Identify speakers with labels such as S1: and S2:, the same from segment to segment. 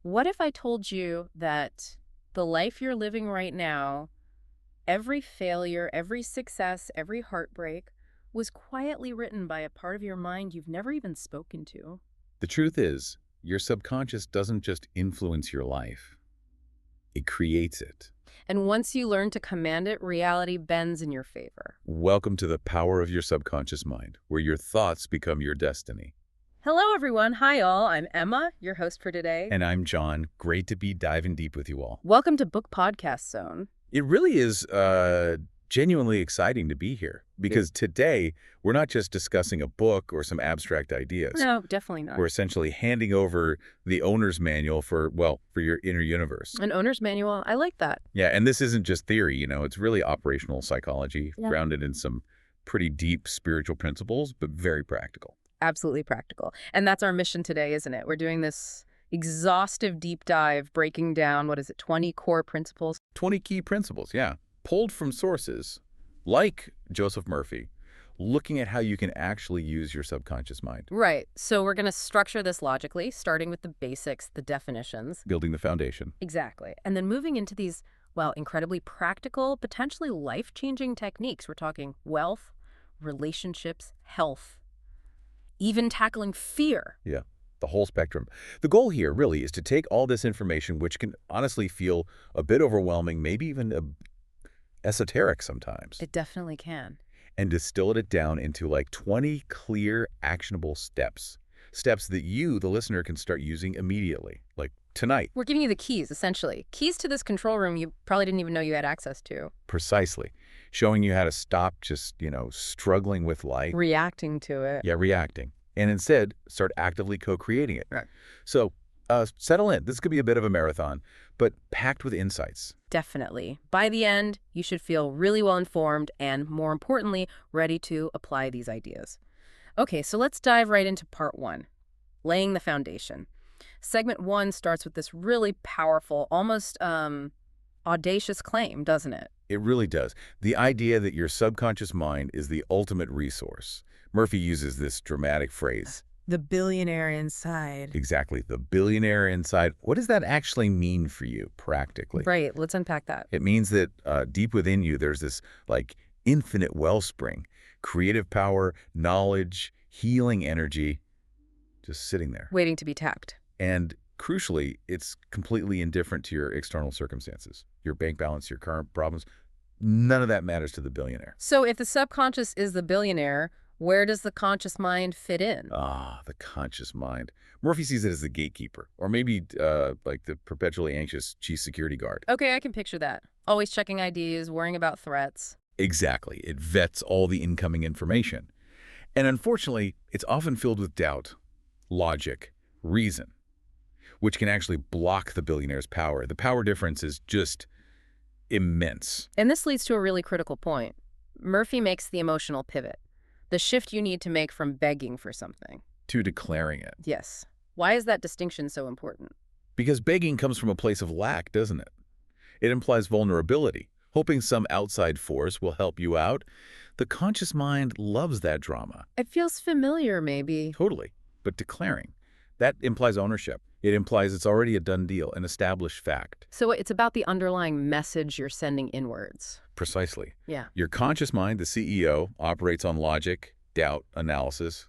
S1: What if I told you that the life you're living right now, every failure, every success, every heartbreak, was quietly written by a part of your mind you've never even spoken to?
S2: The truth is, your subconscious doesn't just influence your life, it creates it.
S1: And once you learn to command it, reality bends in your favor.
S2: Welcome to the power of your subconscious mind, where your thoughts become your destiny.
S1: Hello, everyone. Hi, all. I'm Emma, your host for today.
S2: And I'm John. Great to be diving deep with you all.
S1: Welcome to Book Podcast Zone.
S2: It really is genuinely exciting to be here because today we're not just discussing a book or some abstract ideas.
S1: No, definitely not.
S2: We're essentially handing over the owner's manual for your inner universe.
S1: An owner's manual. I like that.
S2: Yeah, and this isn't just theory, it's really operational psychology, grounded in some pretty deep spiritual principles, but very practical.
S1: Absolutely practical. And that's our mission today, isn't it? We're doing this exhaustive deep dive, breaking down, 20 core principles?
S2: 20 key principles, yeah. Pulled from sources like Joseph Murphy, looking at how you can actually use your subconscious mind.
S1: Right. So we're going to structure this logically, starting with the basics, the definitions.
S2: Building the foundation.
S1: Exactly. And then moving into these, incredibly practical, potentially life-changing techniques. We're talking wealth, relationships, health, even tackling fear.
S2: Yeah, the whole spectrum. The goal here really is to take all this information, which can honestly feel a bit overwhelming, maybe even esoteric sometimes.
S1: It definitely can.
S2: And distill it down into like 20 clear, actionable steps. Steps that you, the listener, can start using immediately, like tonight.
S1: We're giving you the keys, essentially. Keys to this control room you probably didn't even know you had access to.
S2: Precisely. Showing you how to stop just, struggling with life.
S1: Reacting to it.
S2: Yeah, reacting. And instead, start actively co-creating it.
S1: Right.
S2: So, settle in. This could be a bit of a marathon, but packed with insights.
S1: Definitely. By the end, you should feel really well informed and, more importantly, ready to apply these ideas. Okay, so let's dive right into part one, laying the foundation. Segment one starts with this really powerful, almost audacious claim, doesn't it?
S2: It really does. The idea that your subconscious mind is the ultimate resource. Murphy uses this dramatic phrase.
S1: The billionaire inside.
S2: Exactly. The billionaire inside. What does that actually mean for you practically?
S1: Right. Let's unpack that.
S2: It means that deep within you, there's this infinite wellspring, creative power, knowledge, healing energy, just sitting there.
S1: Waiting to be tapped.
S2: And crucially, it's completely indifferent to your external circumstances, your bank balance, your current problems. None of that matters to the billionaire.
S1: So if the subconscious is the billionaire, where does the conscious mind fit in?
S2: The conscious mind. Murphy sees it as the gatekeeper, or maybe like the perpetually anxious chief security guard.
S1: Okay, I can picture that. Always checking IDs, worrying about threats.
S2: Exactly. It vets all the incoming information. And unfortunately, it's often filled with doubt, logic, reason, which can actually block the billionaire's power. The power difference is just immense.
S1: And this leads to a really critical point. Murphy makes the emotional pivot. The shift you need to make from begging for something
S2: to declaring it.
S1: Yes. Why is that distinction so important?
S2: Because begging comes from a place of lack, doesn't it? It implies vulnerability, hoping some outside force will help you out. The conscious mind loves that drama.
S1: It feels familiar, maybe.
S2: Totally. But declaring, that implies ownership. It implies it's already a done deal, an established fact.
S1: So it's about the underlying message you're sending inwards.
S2: Precisely.
S1: Yeah.
S2: Your conscious mind, the CEO, operates on logic, doubt, analysis.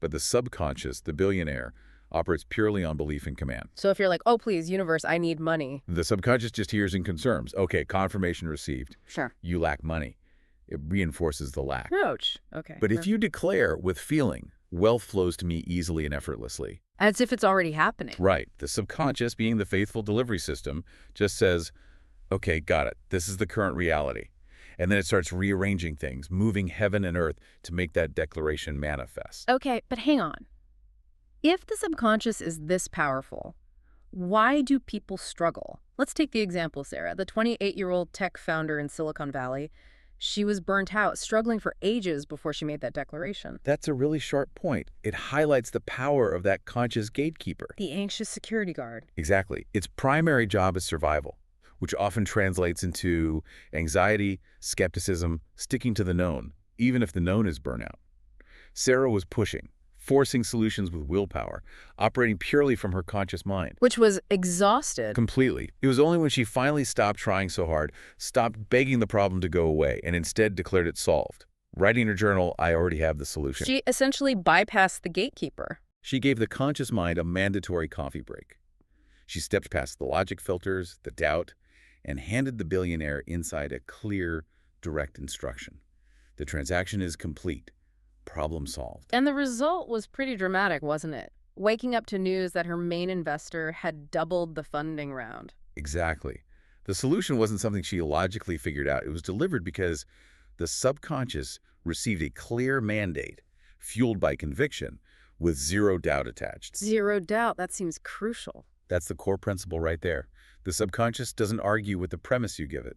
S2: But the subconscious, the billionaire, operates purely on belief and command.
S1: So if you're like, oh, please, universe, I need money.
S2: The subconscious just hears and confirms. Okay, confirmation received.
S1: Sure.
S2: You lack money. It reinforces the lack.
S1: Ouch. Okay.
S2: But if you declare with feeling, wealth flows to me easily and effortlessly.
S1: As if it's already happening.
S2: Right. The subconscious, being the faithful delivery system, just says, okay, got it. This is the current reality. And then it starts rearranging things, moving heaven and earth to make that declaration manifest.
S1: Okay, but hang on. If the subconscious is this powerful, why do people struggle? Let's take the example, Sarah, the 28-year-old tech founder in Silicon Valley. She was burnt out, struggling for ages before she made that declaration.
S2: That's a really sharp point. It highlights the power of that conscious gatekeeper.
S1: The anxious security guard.
S2: Exactly. Its primary job is survival, which often translates into anxiety, skepticism, sticking to the known, even if the known is burnout. Sarah was pushing, forcing solutions with willpower, operating purely from her conscious mind.
S1: Which was exhausted.
S2: Completely. It was only when she finally stopped trying so hard, stopped begging the problem to go away, and instead declared it solved. Writing in her journal, I already have the solution.
S1: She essentially bypassed the gatekeeper.
S2: She gave the conscious mind a mandatory coffee break. She stepped past the logic filters, the doubt, and handed the billionaire inside a clear, direct instruction. The transaction is complete. Problem solved.
S1: And the result was pretty dramatic, wasn't it? Waking up to news that her main investor had doubled the funding round.
S2: Exactly. The solution wasn't something she logically figured out. It was delivered because the subconscious received a clear mandate, fueled by conviction, with zero doubt attached.
S1: Zero doubt. That seems crucial.
S2: That's the core principle right there. The subconscious doesn't argue with the premise you give it.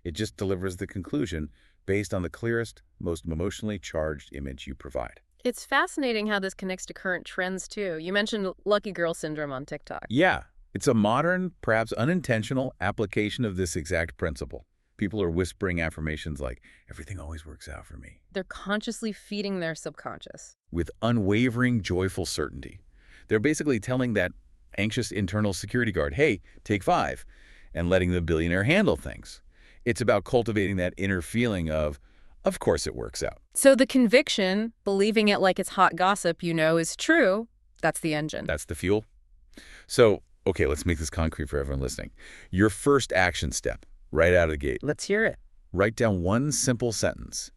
S2: It just delivers the conclusion based on the clearest, most emotionally charged image you provide.
S1: It's fascinating how this connects to current trends, too. You mentioned lucky girl syndrome on TikTok.
S2: Yeah, it's a modern, perhaps unintentional application of this exact principle. People are whispering affirmations like, everything always works out for me,
S1: They're consciously feeding their subconscious.
S2: with unwavering, joyful certainty. They're basically telling that anxious internal security guard, hey, take 5, and letting the billionaire handle things. It's about cultivating that inner feeling of course it works out.
S1: So the conviction, believing it like it's hot gossip, is true. That's the engine.
S2: That's the fuel. So, okay, let's make this concrete for everyone listening. Your first action step, right out of the gate.
S1: Let's hear it.
S2: Write down one simple sentence,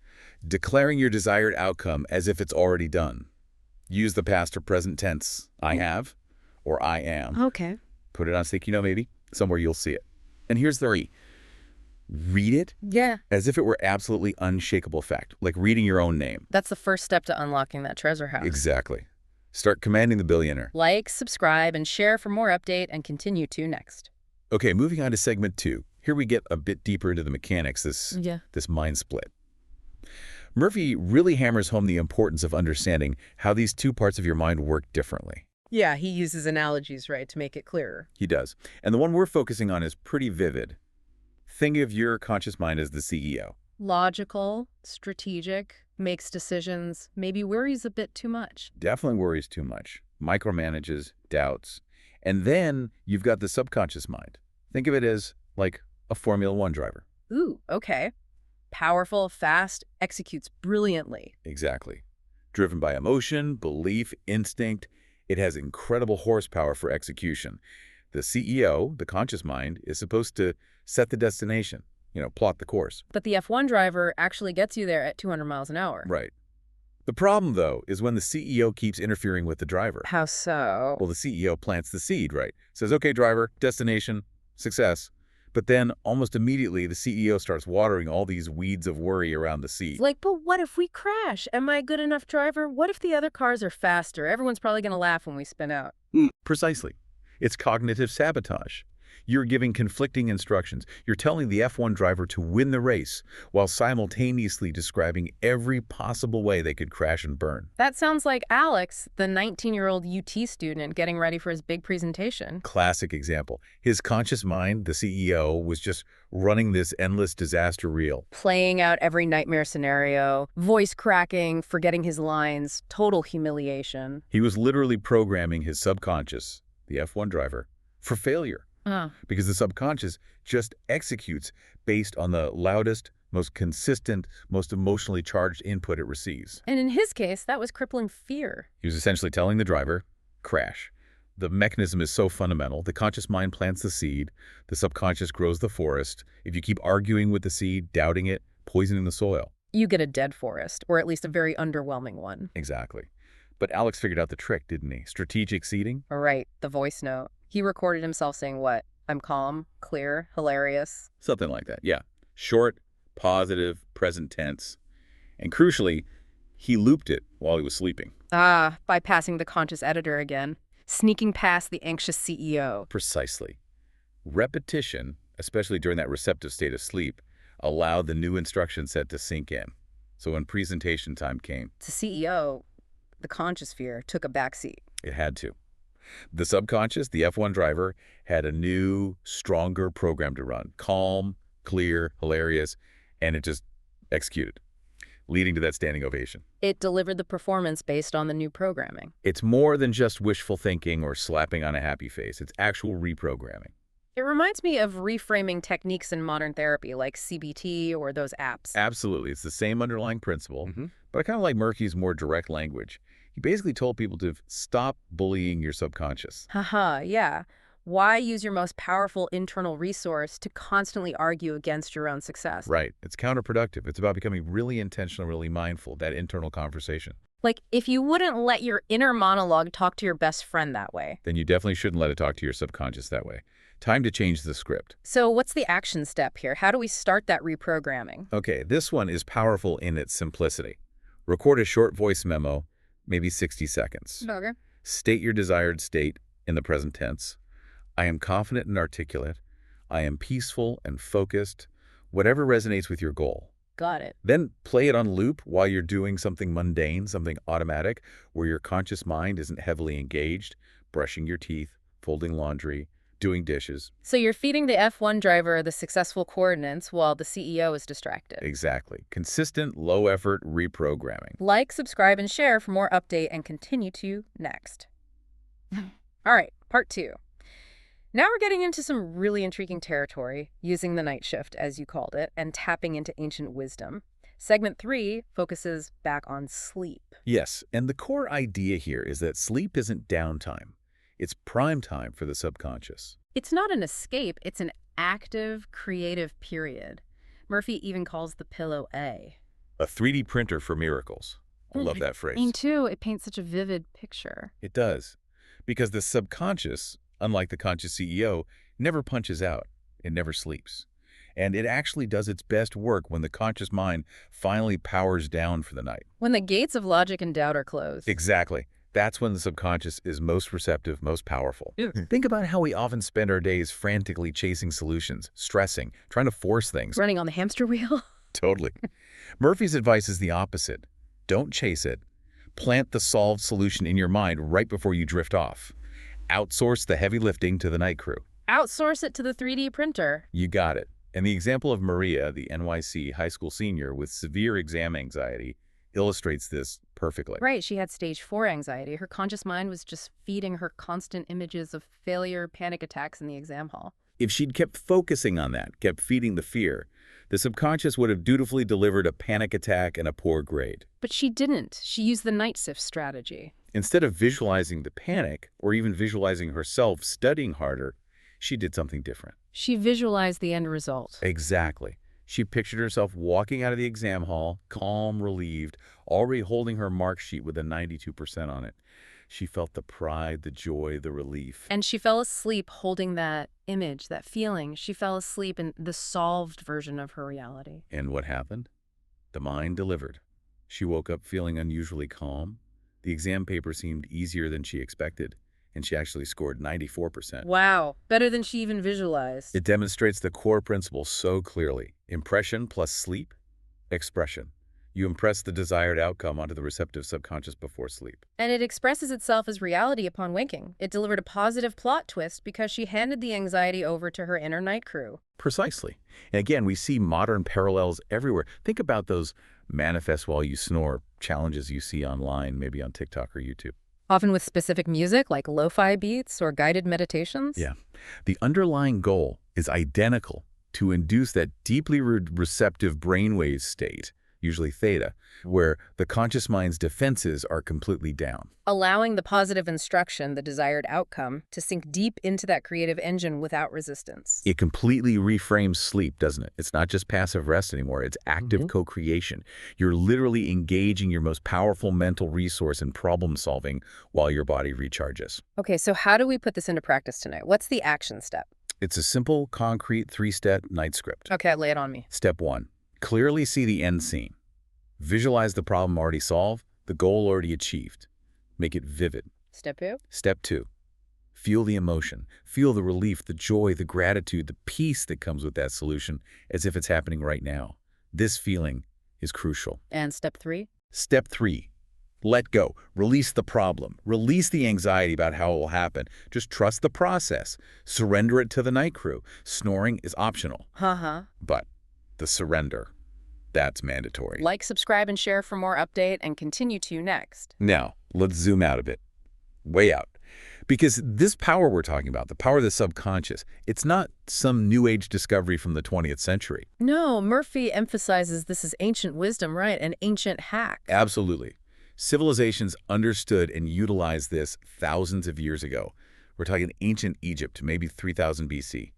S2: declaring your desired outcome as if it's already done. Use the past or present tense, I have, or I am.
S1: Okay.
S2: Put it on a sticky note maybe, somewhere you'll see it. And here's the re. Read it
S1: Yeah.
S2: as if it were absolutely unshakable fact, like reading your own name.
S1: That's the first step to unlocking that treasure house.
S2: Exactly. Start commanding the billionaire.
S1: Like, subscribe, and share for more update, and continue to next.
S2: Okay, moving on to segment 2. Here we get a bit deeper into the mechanics, this mind split. Murphy really hammers home the importance of understanding how these two parts of your mind work differently.
S1: Yeah, he uses analogies, right, to make it clearer.
S2: He does. And the one we're focusing on is pretty vivid. Think of your conscious mind as the CEO.
S1: Logical, strategic, makes decisions, maybe worries a bit too much.
S2: Definitely worries too much, micromanages, doubts. And then you've got the subconscious mind. Think of it as like a Formula One driver.
S1: Ooh, okay. Powerful, fast, executes brilliantly.
S2: Exactly. Driven by emotion, belief, instinct, it has incredible horsepower for execution. The CEO, the conscious mind, is supposed to set the destination, plot the course.
S1: But the F1 driver actually gets you there at 200 miles an hour.
S2: Right. The problem, though, is when the CEO keeps interfering with the driver.
S1: How so?
S2: Well, the CEO plants the seed, right? Says, okay, driver, destination, success. But then almost immediately, the CEO starts watering all these weeds of worry around the seed.
S1: Like, but what if we crash? Am I a good enough driver? What if the other cars are faster? Everyone's probably going to laugh when we spin out.
S2: Precisely. It's cognitive sabotage. You're giving conflicting instructions. You're telling the F1 driver to win the race while simultaneously describing every possible way they could crash and burn.
S1: That sounds like Alex, the 19-year-old UT student getting ready for his big presentation.
S2: Classic example. His conscious mind, the CEO, was just running this endless disaster reel.
S1: Playing out every nightmare scenario, voice cracking, forgetting his lines, total humiliation.
S2: He was literally programming his subconscious, the F1 driver, for failure. Because the subconscious just executes based on the loudest, most consistent, most emotionally charged input it receives.
S1: And in his case, that was crippling fear.
S2: He was essentially telling the driver, crash. The mechanism is so fundamental. The conscious mind plants the seed. The subconscious grows the forest. If you keep arguing with the seed, doubting it, poisoning the soil.
S1: You get a dead forest, or at least a very underwhelming one.
S2: Exactly. But Alex figured out the trick, didn't he? Strategic seeding?
S1: Right, the voice note. He recorded himself saying what? I'm calm, clear, hilarious.
S2: Something like that, yeah. Short, positive, present tense. And crucially, he looped it while he was sleeping.
S1: Bypassing the conscious editor again. Sneaking past the anxious CEO.
S2: Precisely. Repetition, especially during that receptive state of sleep, allowed the new instruction set to sink in. So when presentation time came,
S1: The CEO, the conscious fear, took a backseat.
S2: it had to. The subconscious, the F1 driver, had a new, stronger program to run. Calm, clear, hilarious, and it just executed. leading to that standing ovation.
S1: It delivered the performance based on the new programming.
S2: It's more than just wishful thinking or slapping on a happy face. It's actual reprogramming.
S1: It reminds me of reframing techniques in modern therapy, like CBT or those apps.
S2: Absolutely. It's the same underlying principle,
S1: Mm-hmm.
S2: but I kind of like Murphy's more direct language. He basically told people to stop bullying your subconscious.
S1: Haha, yeah. Why use your most powerful internal resource to constantly argue against your own success?
S2: Right. It's counterproductive. It's about becoming really intentional, really mindful of that internal conversation.
S1: Like, if you wouldn't let your inner monologue talk to your best friend that way.
S2: Then you definitely shouldn't let it talk to your subconscious that way. Time to change the script.
S1: So what's the action step here? How do we start that reprogramming?
S2: Okay, this one is powerful in its simplicity. Record a short voice memo, maybe 60 seconds.
S1: Okay.
S2: State your desired state in the present tense. I am confident and articulate. I am peaceful and focused. Whatever resonates with your goal.
S1: Got it.
S2: Then play it on loop while you're doing something mundane, something automatic, where your conscious mind isn't heavily engaged, brushing your teeth, folding laundry, doing dishes.
S1: So you're feeding the F1 driver the successful coordinates while the CEO is distracted.
S2: Exactly. Consistent, low-effort reprogramming.
S1: Like, subscribe, and share for more update, and continue to next. All right, part 2. Now we're getting into some really intriguing territory, using the night shift, as you called it, and tapping into ancient wisdom. Segment 3 focuses back on sleep.
S2: Yes, and the core idea here is that sleep isn't downtime. It's prime time for the subconscious.
S1: It's not an escape, it's an active, creative period. Murphy even calls the pillow A.
S2: A 3D printer for miracles. I love that phrase.
S1: Me too. It paints such a vivid picture.
S2: It does. Because the subconscious, unlike the conscious CEO, never punches out. It never sleeps. And it actually does its best work when the conscious mind finally powers down for the night.
S1: When the gates of logic and doubt are closed.
S2: Exactly. That's when the subconscious is most receptive, most powerful.
S1: Yeah.
S2: Think about how we often spend our days frantically chasing solutions, stressing, trying to force things.
S1: Running on the hamster wheel.
S2: Totally. Murphy's advice is the opposite. Don't chase it. Plant the solved solution in your mind right before you drift off. Outsource the heavy lifting to the night crew.
S1: Outsource it to the 3D printer.
S2: You got it. And the example of Maria, the NYC high school senior with severe exam anxiety, illustrates this perfectly.
S1: Right, she had stage 4 anxiety. Her conscious mind was just feeding her constant images of failure, panic attacks in the exam hall.
S2: If she'd kept focusing on that, kept feeding the fear, the subconscious would have dutifully delivered a panic attack and a poor grade.
S1: But she didn't. She used the night shift strategy.
S2: Instead of visualizing the panic, or even visualizing herself studying harder, she did something different.
S1: She visualized the end result.
S2: Exactly. She pictured herself walking out of the exam hall, calm, relieved, already holding her mark sheet with a 92% on it. She felt the pride, the joy, the relief.
S1: And she fell asleep holding that image, that feeling. She fell asleep in the solved version of her reality.
S2: And what happened? The mind delivered. She woke up feeling unusually calm. The exam paper seemed easier than she expected, and she actually scored 94%.
S1: Wow, better than she even visualized.
S2: It demonstrates the core principle so clearly. Impression plus sleep, expression. You impress the desired outcome onto the receptive subconscious before sleep.
S1: And it expresses itself as reality upon waking. It delivered a positive plot twist because she handed the anxiety over to her inner night crew.
S2: Precisely. And again, we see modern parallels everywhere. Think about those manifest while you snore challenges you see online, maybe on TikTok or YouTube.
S1: Often with specific music like lo-fi beats or guided meditations.
S2: Yeah. The underlying goal is identical: to induce that deeply receptive brainwave state, usually theta, where the conscious mind's defenses are completely down.
S1: Allowing the positive instruction, the desired outcome, to sink deep into that creative engine without resistance.
S2: It completely reframes sleep, doesn't it? It's not just passive rest anymore. It's active co-creation. You're literally engaging your most powerful mental resource in problem solving while your body recharges.
S1: Okay, so how do we put this into practice tonight? What's the action step?
S2: It's a simple, concrete, 3-step night script.
S1: Okay, lay it on me.
S2: Step 1. Clearly see the end scene. Visualize the problem already solved, the goal already achieved. Make it vivid.
S1: Step 2.
S2: Step 2. Feel the emotion. Feel the relief, the joy, the gratitude, the peace that comes with that solution as if it's happening right now. This feeling is crucial.
S1: And step 3?
S2: Step 3. Let go. Release the problem. Release the anxiety about how it will happen. Just trust the process. Surrender it to the night crew. Snoring is optional.
S1: Uh-huh.
S2: But the surrender, That's mandatory.
S1: Like, subscribe, and share for more update, and continue to next.
S2: Now, let's zoom out a bit. Way out. Because this power we're talking about, the power of the subconscious, it's not some new age discovery from the 20th century.
S1: No, Murphy emphasizes this is ancient wisdom, right? An ancient hack.
S2: Absolutely. Civilizations understood and utilized this thousands of years ago. We're talking ancient Egypt, maybe 3000 BC.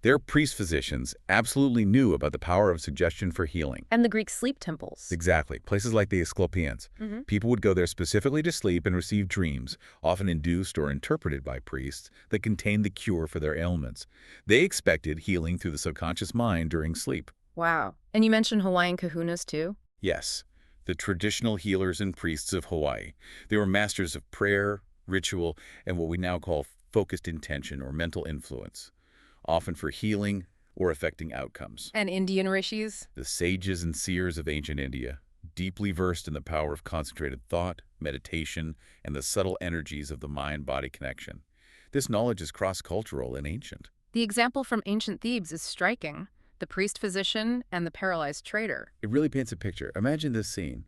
S2: Their priest-physicians absolutely knew about the power of suggestion for healing.
S1: And the Greek sleep temples.
S2: Exactly. Places like the Asclepians. People would go there specifically to sleep and receive dreams, often induced or interpreted by priests, that contained the cure for their ailments. They expected healing through the subconscious mind during sleep.
S1: Wow. And you mentioned Hawaiian kahunas, too?
S2: Yes, the traditional healers and priests of Hawaii. They were masters of prayer, ritual, and what we now call focused intention or mental influence, often for healing or affecting outcomes.
S1: And Indian rishis?
S2: The sages and seers of ancient India, deeply versed in the power of concentrated thought, meditation, and the subtle energies of the mind-body connection. This knowledge is cross-cultural and ancient.
S1: The example from ancient Thebes is striking. The priest-physician and the paralyzed trader.
S2: It really paints a picture. Imagine this scene.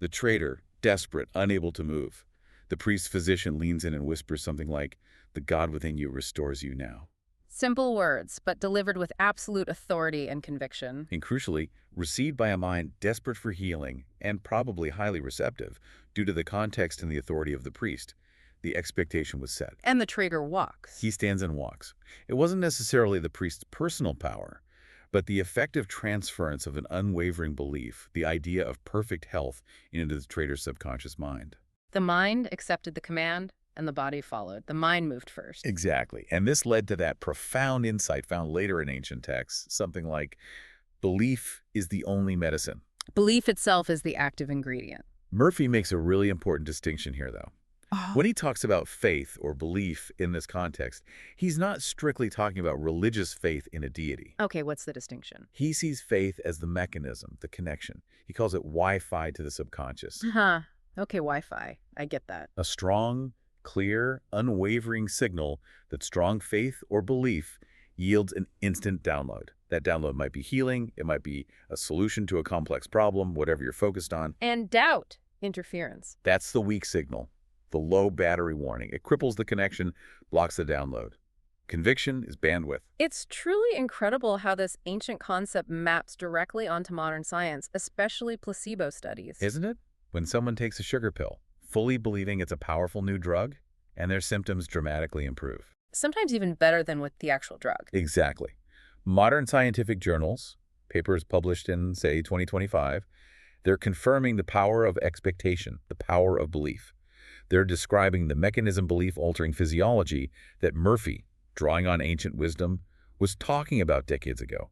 S2: The trader, desperate, unable to move. The priest-physician leans in and whispers something like, "The God within you restores you now."
S1: Simple words, but delivered with absolute authority and conviction.
S2: And crucially, received by a mind desperate for healing and probably highly receptive due to the context and the authority of the priest. The expectation was set.
S1: And the trader walks.
S2: He stands and walks. It wasn't necessarily the priest's personal power, but the effective transference of an unwavering belief, the idea of perfect health, into the trader's subconscious mind.
S1: The mind accepted the command, and the body followed. The mind moved first.
S2: Exactly. And this led to that profound insight found later in ancient texts, something like, belief is the only medicine.
S1: Belief itself is the active ingredient.
S2: Murphy makes a really important distinction here, though. When he talks about faith or belief in this context, he's not strictly talking about religious faith in a deity.
S1: Okay, what's the distinction?
S2: He sees faith as the mechanism, the connection. He calls it Wi-Fi to the subconscious.
S1: Huh. Okay, Wi-Fi. I get that.
S2: A strong, clear, unwavering signal that strong faith or belief yields an instant download. That download might be healing, it might be a solution to a complex problem, whatever you're focused on.
S1: And doubt, interference.
S2: That's the weak signal, the low battery warning. It cripples the connection, blocks the download. Conviction is bandwidth.
S1: It's truly incredible how this ancient concept maps directly onto modern science, especially placebo studies.
S2: Isn't it? When someone takes a sugar pill, fully believing it's a powerful new drug, and their symptoms dramatically improve.
S1: Sometimes even better than with the actual drug.
S2: Exactly. Modern scientific journals, papers published in, say, 2025, they're confirming the power of expectation, the power of belief. They're describing the mechanism belief-altering physiology that Murphy, drawing on ancient wisdom, was talking about decades ago.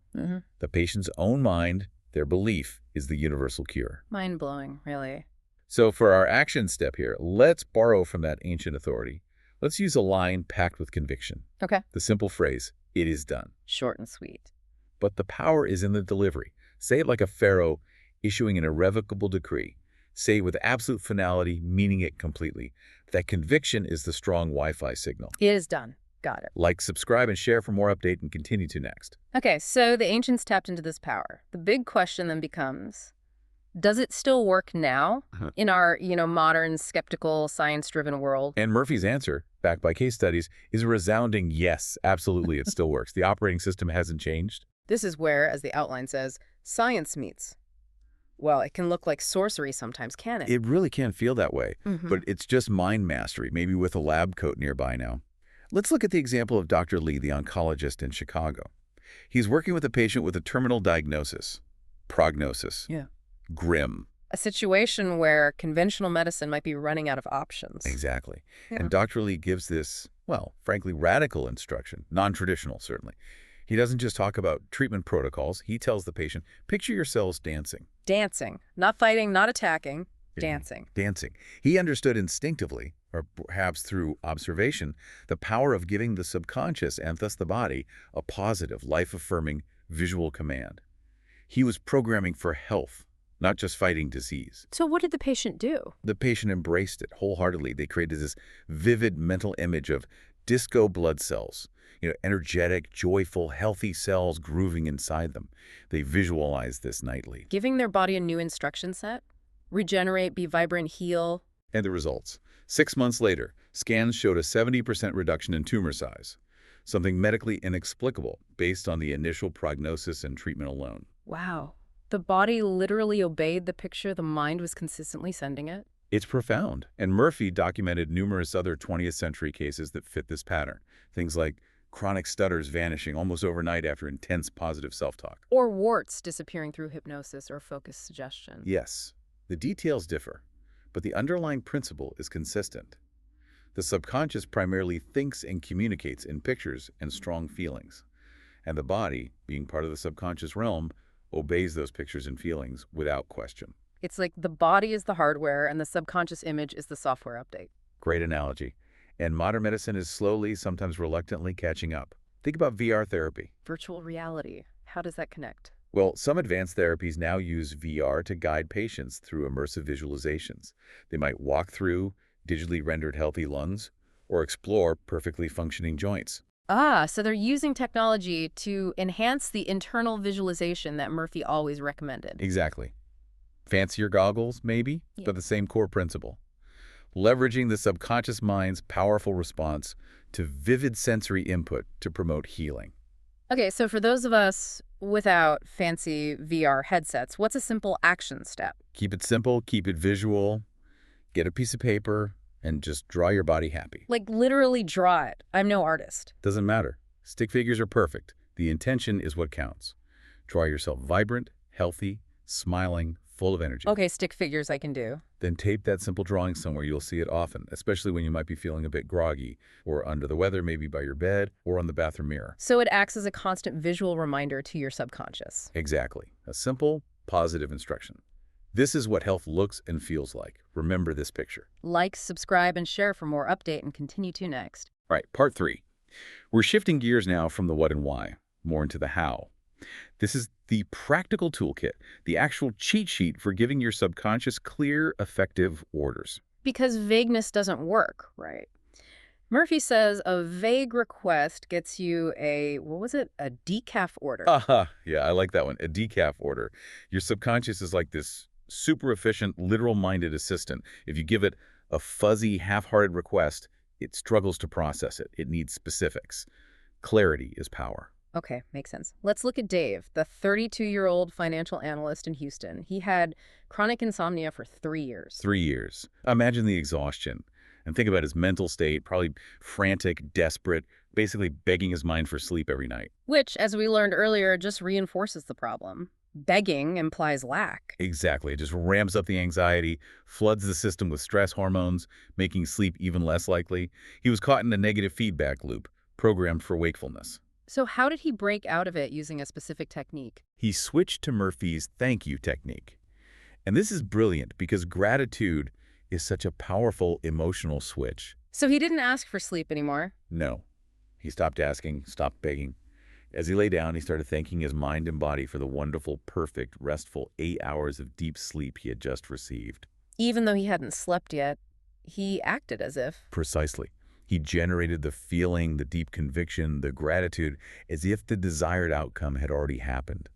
S2: The patient's own mind, their belief, is the universal cure.
S1: Mind-blowing, really.
S2: So for our action step here, let's borrow from that ancient authority. Let's use a line packed with conviction.
S1: Okay.
S2: The simple phrase, "It is done."
S1: Short and sweet.
S2: But the power is in the delivery. Say it like a pharaoh issuing an irrevocable decree. Say it with absolute finality, meaning it completely. That conviction is the strong Wi-Fi signal.
S1: It is done. Got it.
S2: Like, subscribe, and share for more update, and continue to next.
S1: Okay, so the ancients tapped into this power. The big question then becomes, does it still work now in our, modern, skeptical, science-driven world?
S2: And Murphy's answer, backed by case studies, is a resounding yes, absolutely, it still works. The operating system hasn't changed.
S1: This is where, as the outline says, science meets. Well, it can look like sorcery sometimes, can it?
S2: It really can feel that way, but it's just mind mastery, maybe with a lab coat nearby now. Let's look at the example of Dr. Lee, the oncologist in Chicago. He's working with a patient with a terminal diagnosis. Prognosis.
S1: Yeah.
S2: Grim.
S1: A situation where conventional medicine might be running out of options.
S2: Exactly.
S1: Yeah.
S2: And Dr. Lee gives this, well, frankly, radical instruction, non-traditional, certainly. He doesn't just talk about treatment protocols. He tells the patient, picture yourselves dancing.
S1: Dancing. Not fighting, not attacking. Dancing.
S2: Dancing. He understood instinctively, or perhaps through observation, the power of giving the subconscious, and thus the body, a positive, life-affirming visual command. He was programming for health, not just fighting disease.
S1: So what did the patient do?
S2: The patient embraced it wholeheartedly. They created this vivid mental image of disco blood cells, Energetic, joyful, healthy cells grooving inside them. They visualize this nightly.
S1: Giving their body a new instruction set? Regenerate, be vibrant, heal.
S2: And the results. 6 months later, scans showed a 70% reduction in tumor size, something medically inexplicable based on the initial prognosis and treatment alone.
S1: Wow. The body literally obeyed the picture the mind was consistently sending it?
S2: It's profound, and Murphy documented numerous other 20th century cases that fit this pattern. Things like chronic stutters vanishing almost overnight after intense positive self-talk.
S1: Or warts disappearing through hypnosis or focused suggestion.
S2: Yes, the details differ, but the underlying principle is consistent. The subconscious primarily thinks and communicates in pictures and strong feelings, and the body, being part of the subconscious realm, obeys those pictures and feelings without question.
S1: It's like the body is the hardware and the subconscious image is the software update.
S2: Great analogy. And modern medicine is slowly, sometimes reluctantly, catching up. Think about VR therapy.
S1: Virtual reality. How does that connect?
S2: Well, some advanced therapies now use VR to guide patients through immersive visualizations. They might walk through digitally rendered healthy lungs or explore perfectly functioning joints.
S1: Ah, so they're using technology to enhance the internal visualization that Murphy always recommended.
S2: Exactly. Fancier goggles, maybe,
S1: Yeah.
S2: but the same core principle. Leveraging the subconscious mind's powerful response to vivid sensory input to promote healing.
S1: Okay, so for those of us without fancy VR headsets, what's a simple action step?
S2: Keep it simple, keep it visual, get a piece of paper, and just draw your body happy.
S1: Like literally draw it. I'm no artist.
S2: Doesn't matter. Stick figures are perfect. The intention is what counts. Draw yourself vibrant, healthy, smiling, full of energy.
S1: Okay, stick figures I can do.
S2: Then tape that simple drawing somewhere. You'll see it often, especially when you might be feeling a bit groggy or under the weather, maybe by your bed or on the bathroom mirror.
S1: So it acts as a constant visual reminder to your subconscious.
S2: Exactly. A simple, positive instruction. This is what health looks and feels like. Remember this picture.
S1: Like, subscribe, and share for more update and continue to next.
S2: All right, part 3. We're shifting gears now from the what and why, more into the how. This is the practical toolkit, the actual cheat sheet for giving your subconscious clear, effective orders.
S1: Because vagueness doesn't work, right? Murphy says a vague request gets you a, what was it? A decaf order.
S2: Aha, yeah, I like that one, a decaf order. Your subconscious is like this super efficient, literal-minded assistant. If you give it a fuzzy, half-hearted request, it struggles to process it. It needs specifics. Clarity is power.
S1: Okay, makes sense. Let's look at Dave, the 32-year-old financial analyst in Houston. He had chronic insomnia for 3 years.
S2: 3 years. Imagine the exhaustion. And think about his mental state, probably frantic, desperate, basically begging his mind for sleep every night.
S1: Which, as we learned earlier, just reinforces the problem. Begging implies lack.
S2: Exactly. It just ramps up the anxiety, floods the system with stress hormones, making sleep even less likely. He was caught in a negative feedback loop, programmed for wakefulness.
S1: So how did he break out of it using a specific technique?
S2: He switched to Murphy's thank you technique. And this is brilliant because gratitude is such a powerful emotional switch.
S1: So he didn't ask for sleep anymore.
S2: No. He stopped asking, stopped begging. As he lay down, he started thanking his mind and body for the wonderful, perfect, restful 8 hours of deep sleep he had just received.
S1: Even though he hadn't slept yet, he acted as if.
S2: Precisely. He generated the feeling, the deep conviction, the gratitude, as if the desired outcome had already happened.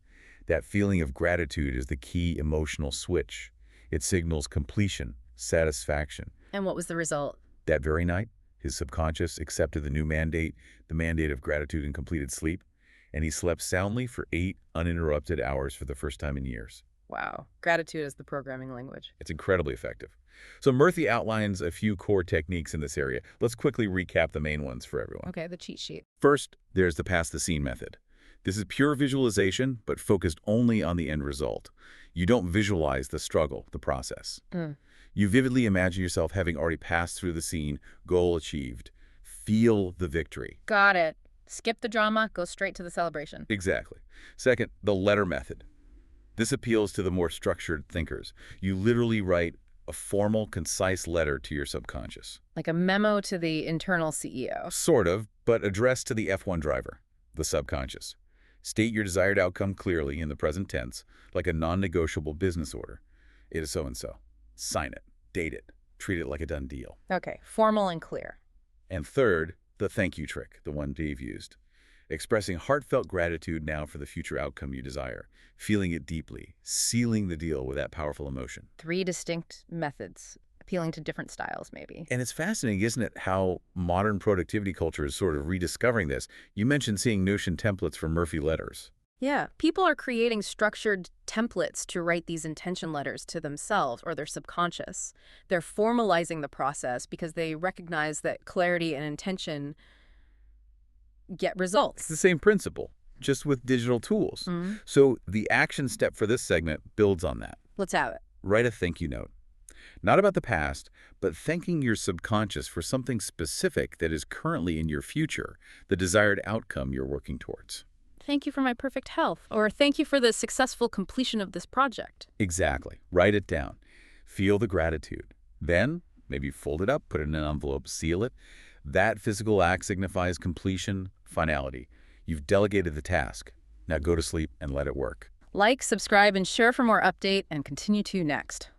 S2: That feeling of gratitude is the key emotional switch. It signals completion, satisfaction.
S1: And what was the result?
S2: That very night, his subconscious accepted the new mandate, the mandate of gratitude and completed sleep, and he slept soundly for 8 uninterrupted hours for the first time in years.
S1: Wow. Gratitude is the programming language.
S2: It's incredibly effective. So Murphy outlines a few core techniques in this area. Let's quickly recap the main ones for everyone.
S1: Okay, the cheat sheet.
S2: First, there's the pass the scene method. This is pure visualization, but focused only on the end result. You don't visualize the struggle, the process. You vividly imagine yourself having already passed through the scene, goal achieved. Feel the victory.
S1: Got it. Skip the drama, go straight to the celebration.
S2: Exactly. Second, the letter method. This appeals to the more structured thinkers. You literally write a formal, concise letter to your subconscious.
S1: Like a memo to the internal CEO.
S2: Sort of, but addressed to the F1 driver, the subconscious. State your desired outcome clearly in the present tense, like a non-negotiable business order. It is so-and-so. Sign it, date it, treat it like a done deal.
S1: Okay, formal and clear.
S2: And third, the thank you trick, the one Dave used. Expressing heartfelt gratitude now for the future outcome you desire, feeling it deeply, sealing the deal with that powerful emotion.
S1: 3 distinct methods, appealing to different styles, maybe.
S2: And it's fascinating, isn't it, how modern productivity culture is sort of rediscovering this. You mentioned seeing Notion templates for Murphy letters.
S1: Yeah, people are creating structured templates to write these intention letters to themselves or their subconscious. They're formalizing the process because they recognize that clarity and intention get
S2: It's
S1: results.
S2: the same principle, just with digital tools.
S1: Mhm.
S2: So the action step for this segment builds on that.
S1: Let's have it.
S2: Write a thank you note. Not about the past, but thanking your subconscious for something specific that is currently in your future, the desired outcome you're working towards.
S1: Thank you for my perfect health, or thank you for the successful completion of this project.
S2: Exactly. Write it down. Feel the gratitude. Then, maybe fold it up, put it in an envelope, seal it. That physical act signifies completion, finality. You've delegated the task. Now go to sleep and let it work.
S1: Like, subscribe, and share for more update, and continue to next.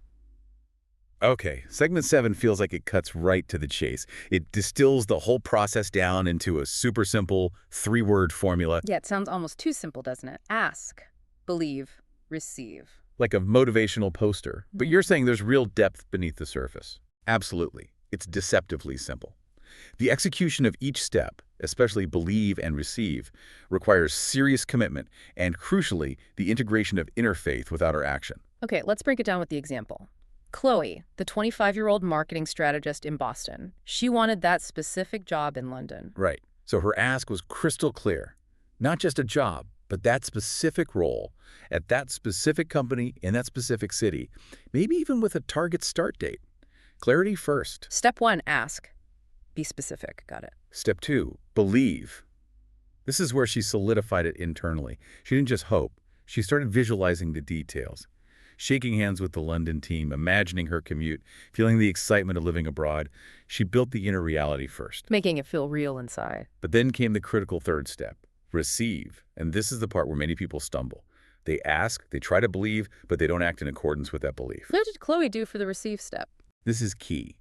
S2: Okay, segment 7 feels like it cuts right to the chase. It distills the whole process down into a super simple 3-word formula,
S1: Yeah, it sounds almost too simple, doesn't it? Ask, believe, receive.
S2: like a motivational poster. But you're saying there's real depth beneath the surface. Absolutely. It's deceptively simple. The execution of each step, especially believe and receive, requires serious commitment and, crucially, the integration of inner faith with outer action.
S1: Okay, let's break it down with the example. Chloe, the 25-year-old marketing strategist in Boston, she wanted that specific job in London.
S2: Right. So her ask was crystal clear. Not just a job, but that specific role at that specific company in that specific city, maybe even with a target start date. Clarity first.
S1: Step 1, ask. Be specific. Got it.
S2: Step 2, believe. This is where she solidified it internally. She didn't just hope. She started visualizing the details. Shaking hands with the London team, imagining her commute, feeling the excitement of living abroad, she built the inner reality first.
S1: Making it feel real inside.
S2: But then came the critical third step, receive. And this is the part where many people stumble. They ask, they try to believe, but they don't act in accordance with that belief.
S1: What did Chloe do for the receive step?
S2: This is key.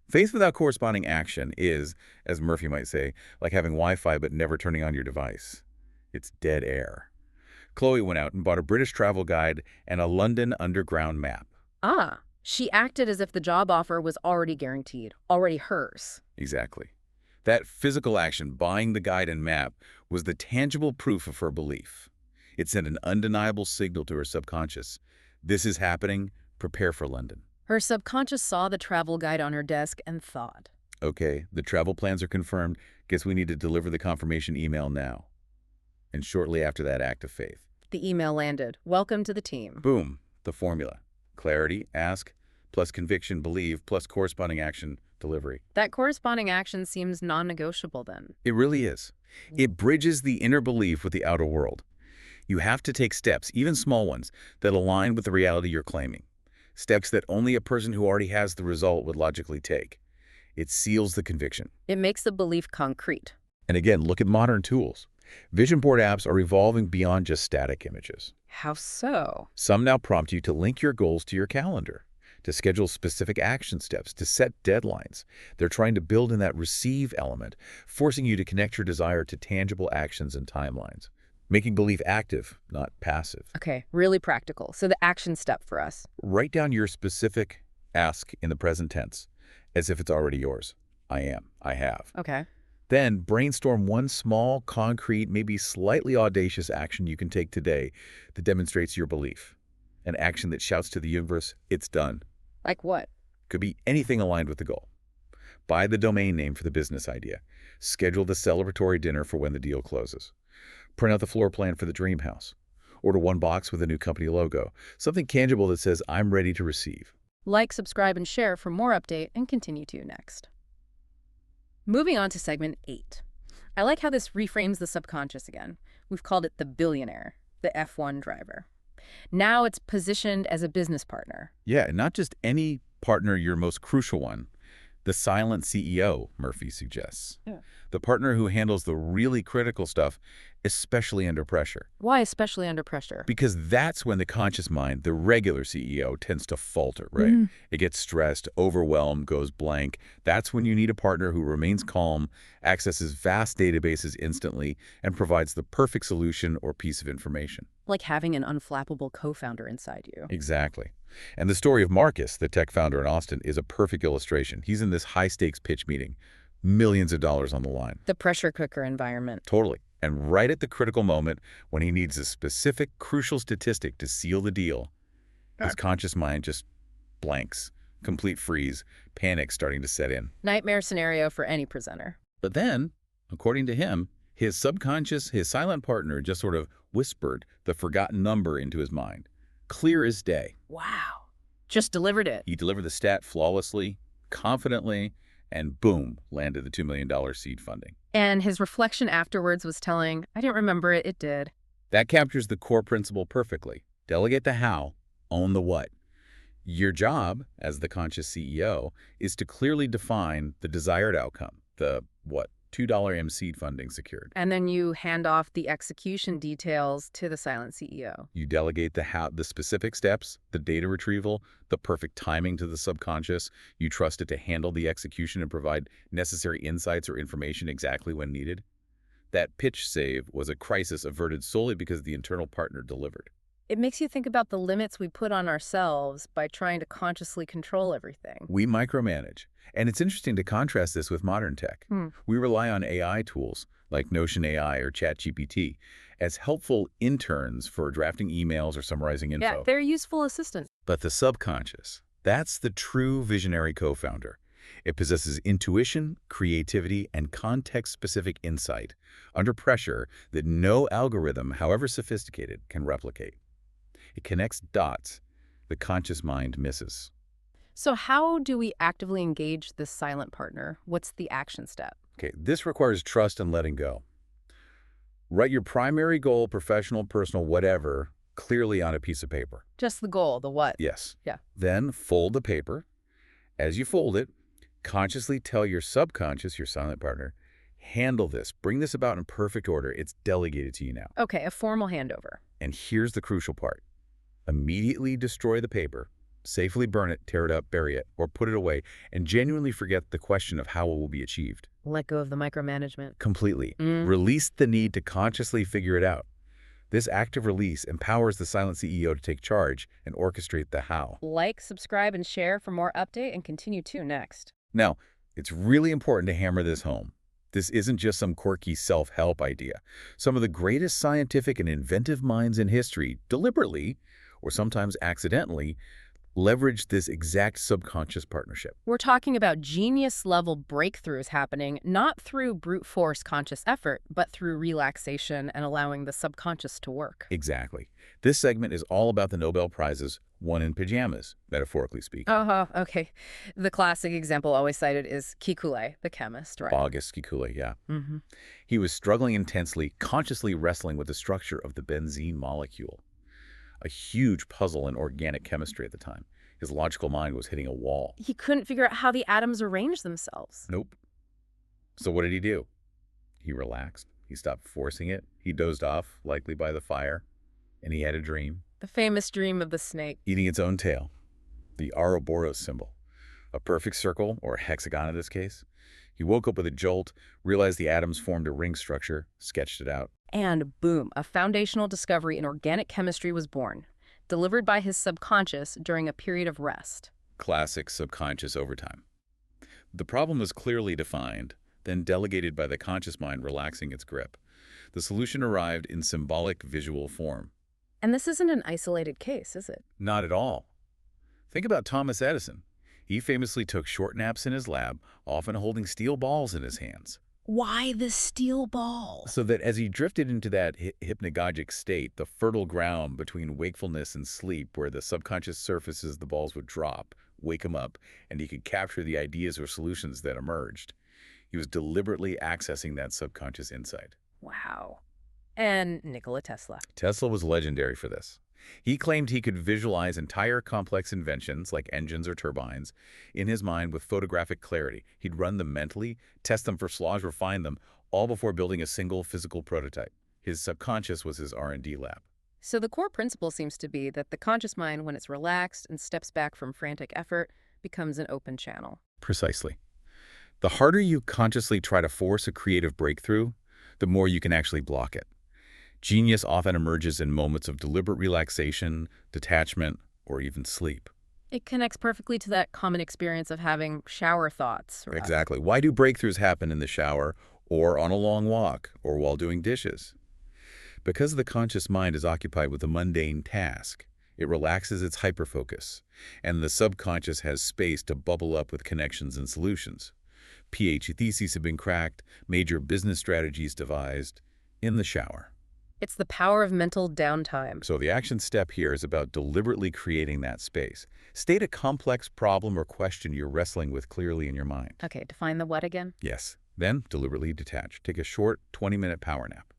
S2: Faith without corresponding action is, as Murphy might say, like having Wi-Fi but never turning on your device. It's dead air. Chloe went out and bought a British travel guide and a London underground map.
S1: Ah, she acted as if the job offer was already guaranteed, already hers.
S2: Exactly. That physical action, buying the guide and map, was the tangible proof of her belief. It sent an undeniable signal to her subconscious. This is happening. Prepare for London.
S1: Her subconscious saw the travel guide on her desk and thought,
S2: Okay, the travel plans are confirmed. Guess we need to deliver the confirmation email now. And shortly after that act of faith,
S1: the email landed. Welcome to the team.
S2: boom, the formula. Clarity, ask, plus conviction, believe, plus corresponding action, delivery.
S1: That corresponding action seems non-negotiable then.
S2: It really is. It bridges the inner belief with the outer world. You have to take steps, even small ones, that align with the reality you're claiming. Steps that only a person who already has the result would logically take. It seals the conviction.
S1: It makes the belief concrete.
S2: And again, look at modern tools. Vision board apps are evolving beyond just static images.
S1: How so?
S2: Some now prompt you to link your goals to your calendar, to schedule specific action steps, to set deadlines. They're trying to build in that receive element, forcing you to connect your desire to tangible actions and timelines, making belief active, not passive.
S1: Okay, really practical. So the action step for us.
S2: Write down your specific ask in the present tense, as if it's already yours. I am. I have.
S1: Okay.
S2: Then brainstorm one small, concrete, maybe slightly audacious action you can take today that demonstrates your belief. An action that shouts to the universe, it's done.
S1: Like what?
S2: Could be anything aligned with the goal. Buy the domain name for the business idea. Schedule the celebratory dinner for when the deal closes. Print out the floor plan for the dream house. Order one box with a new company logo. Something tangible that says, I'm ready to receive.
S1: Like, subscribe, and share for more update, and continue to next. Moving on to segment 8. I like how this reframes the subconscious again. We've called it the billionaire, the F1 driver. Now it's positioned as a business partner.
S2: Yeah, and not just any partner, your most crucial one. The silent CEO, Murphy suggests.
S1: Yeah.
S2: The partner who handles the really critical stuff, especially under pressure.
S1: Why especially under pressure?
S2: Because that's when the conscious mind, the regular CEO, tends to falter, right?
S1: Mhm.
S2: It gets stressed, overwhelmed, goes blank. That's when you need a partner who remains calm, accesses vast databases instantly, and provides the perfect solution or piece of information.
S1: Like having an unflappable co-founder inside you.
S2: Exactly. And the story of Marcus, the tech founder in Austin, is a perfect illustration. He's in this high-stakes pitch meeting, millions of dollars on the line.
S1: The pressure cooker environment.
S2: Totally. And right at the critical moment, when he needs a specific, crucial statistic to seal the deal, his conscious mind just blanks, complete freeze, panic starting to set in.
S1: Nightmare scenario for any presenter.
S2: But then, according to him, his subconscious, his silent partner, just sort of whispered the forgotten number into his mind. Clear as day.
S1: Wow. Just delivered it.
S2: He delivered the stat flawlessly, confidently, and boom, landed the $2 million seed funding.
S1: And his reflection afterwards was telling, I didn't remember it, it did.
S2: That captures the core principle perfectly. Delegate the how, own the what. Your job, as the conscious CEO, is to clearly define the desired outcome, the what, $2 M seed funding secured.
S1: And then you hand off the execution details to the silent CEO.
S2: You delegate the how, the specific steps, the data retrieval, the perfect timing to the subconscious. You trust it to handle the execution and provide necessary insights or information exactly when needed. That pitch save was a crisis averted solely because the internal partner delivered.
S1: It makes you think about the limits we put on ourselves by trying to consciously control everything.
S2: We micromanage. And it's interesting to contrast this with modern tech. We rely on AI tools like Notion AI or ChatGPT as helpful interns for drafting emails or summarizing info.
S1: Yeah, they're useful assistants.
S2: But the subconscious, that's the true visionary co-founder. It possesses intuition, creativity, and context-specific insight under pressure that no algorithm, however sophisticated, can replicate. It connects dots the conscious mind misses.
S1: So how do we actively engage this silent partner? What's the action step?
S2: Okay, this requires trust and letting go. Write your primary goal, professional, personal, whatever, clearly on a piece of paper.
S1: Just the goal, the what?
S2: Yes.
S1: Yeah.
S2: Then fold the paper. As you fold it, consciously tell your subconscious, your silent partner, handle this. Bring this about in perfect order. It's delegated to you now.
S1: Okay, a formal handover.
S2: And here's the crucial part. Immediately destroy the paper, safely burn it, tear it up, bury it, or put it away, and genuinely forget the question of how it will be achieved.
S1: Let go of the micromanagement.
S2: Completely. Release the need to consciously figure it out. This active release empowers the silent CEO to take charge and orchestrate the how.
S1: Like, subscribe, and share for more update, and continue to next.
S2: Now, it's really important to hammer this home. This isn't just some quirky self-help idea. Some of the greatest scientific and inventive minds in history deliberately, or sometimes accidentally, leverage this exact subconscious partnership.
S1: We're talking about genius-level breakthroughs happening not through brute force conscious effort, but through relaxation and allowing the subconscious to work.
S2: Exactly. This segment is all about the Nobel Prizes won in pajamas, metaphorically speaking.
S1: Okay. The classic example always cited is Kekule, the chemist, right?
S2: August Kekule, yeah. He was struggling intensely, consciously wrestling with the structure of the benzene molecule. A huge puzzle in organic chemistry at the time. His logical mind was hitting a wall.
S1: He couldn't figure out how the atoms arrange themselves.
S2: Nope. So what did he do? He relaxed. He stopped forcing it. He dozed off, likely by the fire. And he had a dream.
S1: The famous dream of the snake.
S2: Eating its own tail. The Ouroboros symbol. A perfect circle, or hexagon in this case. He woke up with a jolt, realized the atoms formed a ring structure, sketched it out.
S1: And boom, a foundational discovery in organic chemistry was born, delivered by his subconscious during a period of rest.
S2: Classic subconscious overtime. The problem was clearly defined, then delegated by the conscious mind relaxing its grip. The solution arrived in symbolic visual form.
S1: And this isn't an isolated case, is it?
S2: Not at all. Think about Thomas Edison. He famously took short naps in his lab, often holding steel balls in his hands.
S1: Why the steel ball?
S2: So that as he drifted into that hypnagogic state, the fertile ground between wakefulness and sleep, where the subconscious surfaces the balls would drop, wake him up, and he could capture the ideas or solutions that emerged. He was deliberately accessing that subconscious insight.
S1: Wow. And Nikola Tesla.
S2: Tesla was legendary for this. He claimed he could visualize entire complex inventions, like engines or turbines, in his mind with photographic clarity. He'd run them mentally, test them for flaws, refine them, all before building a single physical prototype. His subconscious was his R&D lab.
S1: So the core principle seems to be that the conscious mind, when it's relaxed and steps back from frantic effort, becomes an open channel.
S2: Precisely. The harder you consciously try to force a creative breakthrough, the more you can actually block it. Genius often emerges in moments of deliberate relaxation, detachment, or even sleep.
S1: It connects perfectly to that common experience of having shower thoughts.
S2: Exactly. Why do breakthroughs happen in the shower, or on a long walk, or while doing dishes? Because the conscious mind is occupied with a mundane task. It relaxes its hyperfocus, and the subconscious has space to bubble up with connections and solutions. PhD theses have been cracked, major business strategies devised in the shower.
S1: It's the power of mental downtime.
S2: So the action step here is about deliberately creating that space. State a complex problem or question you're wrestling with clearly in your mind.
S1: Okay, define the what again?
S2: Yes. Then deliberately detach. Take a short 20-minute power nap.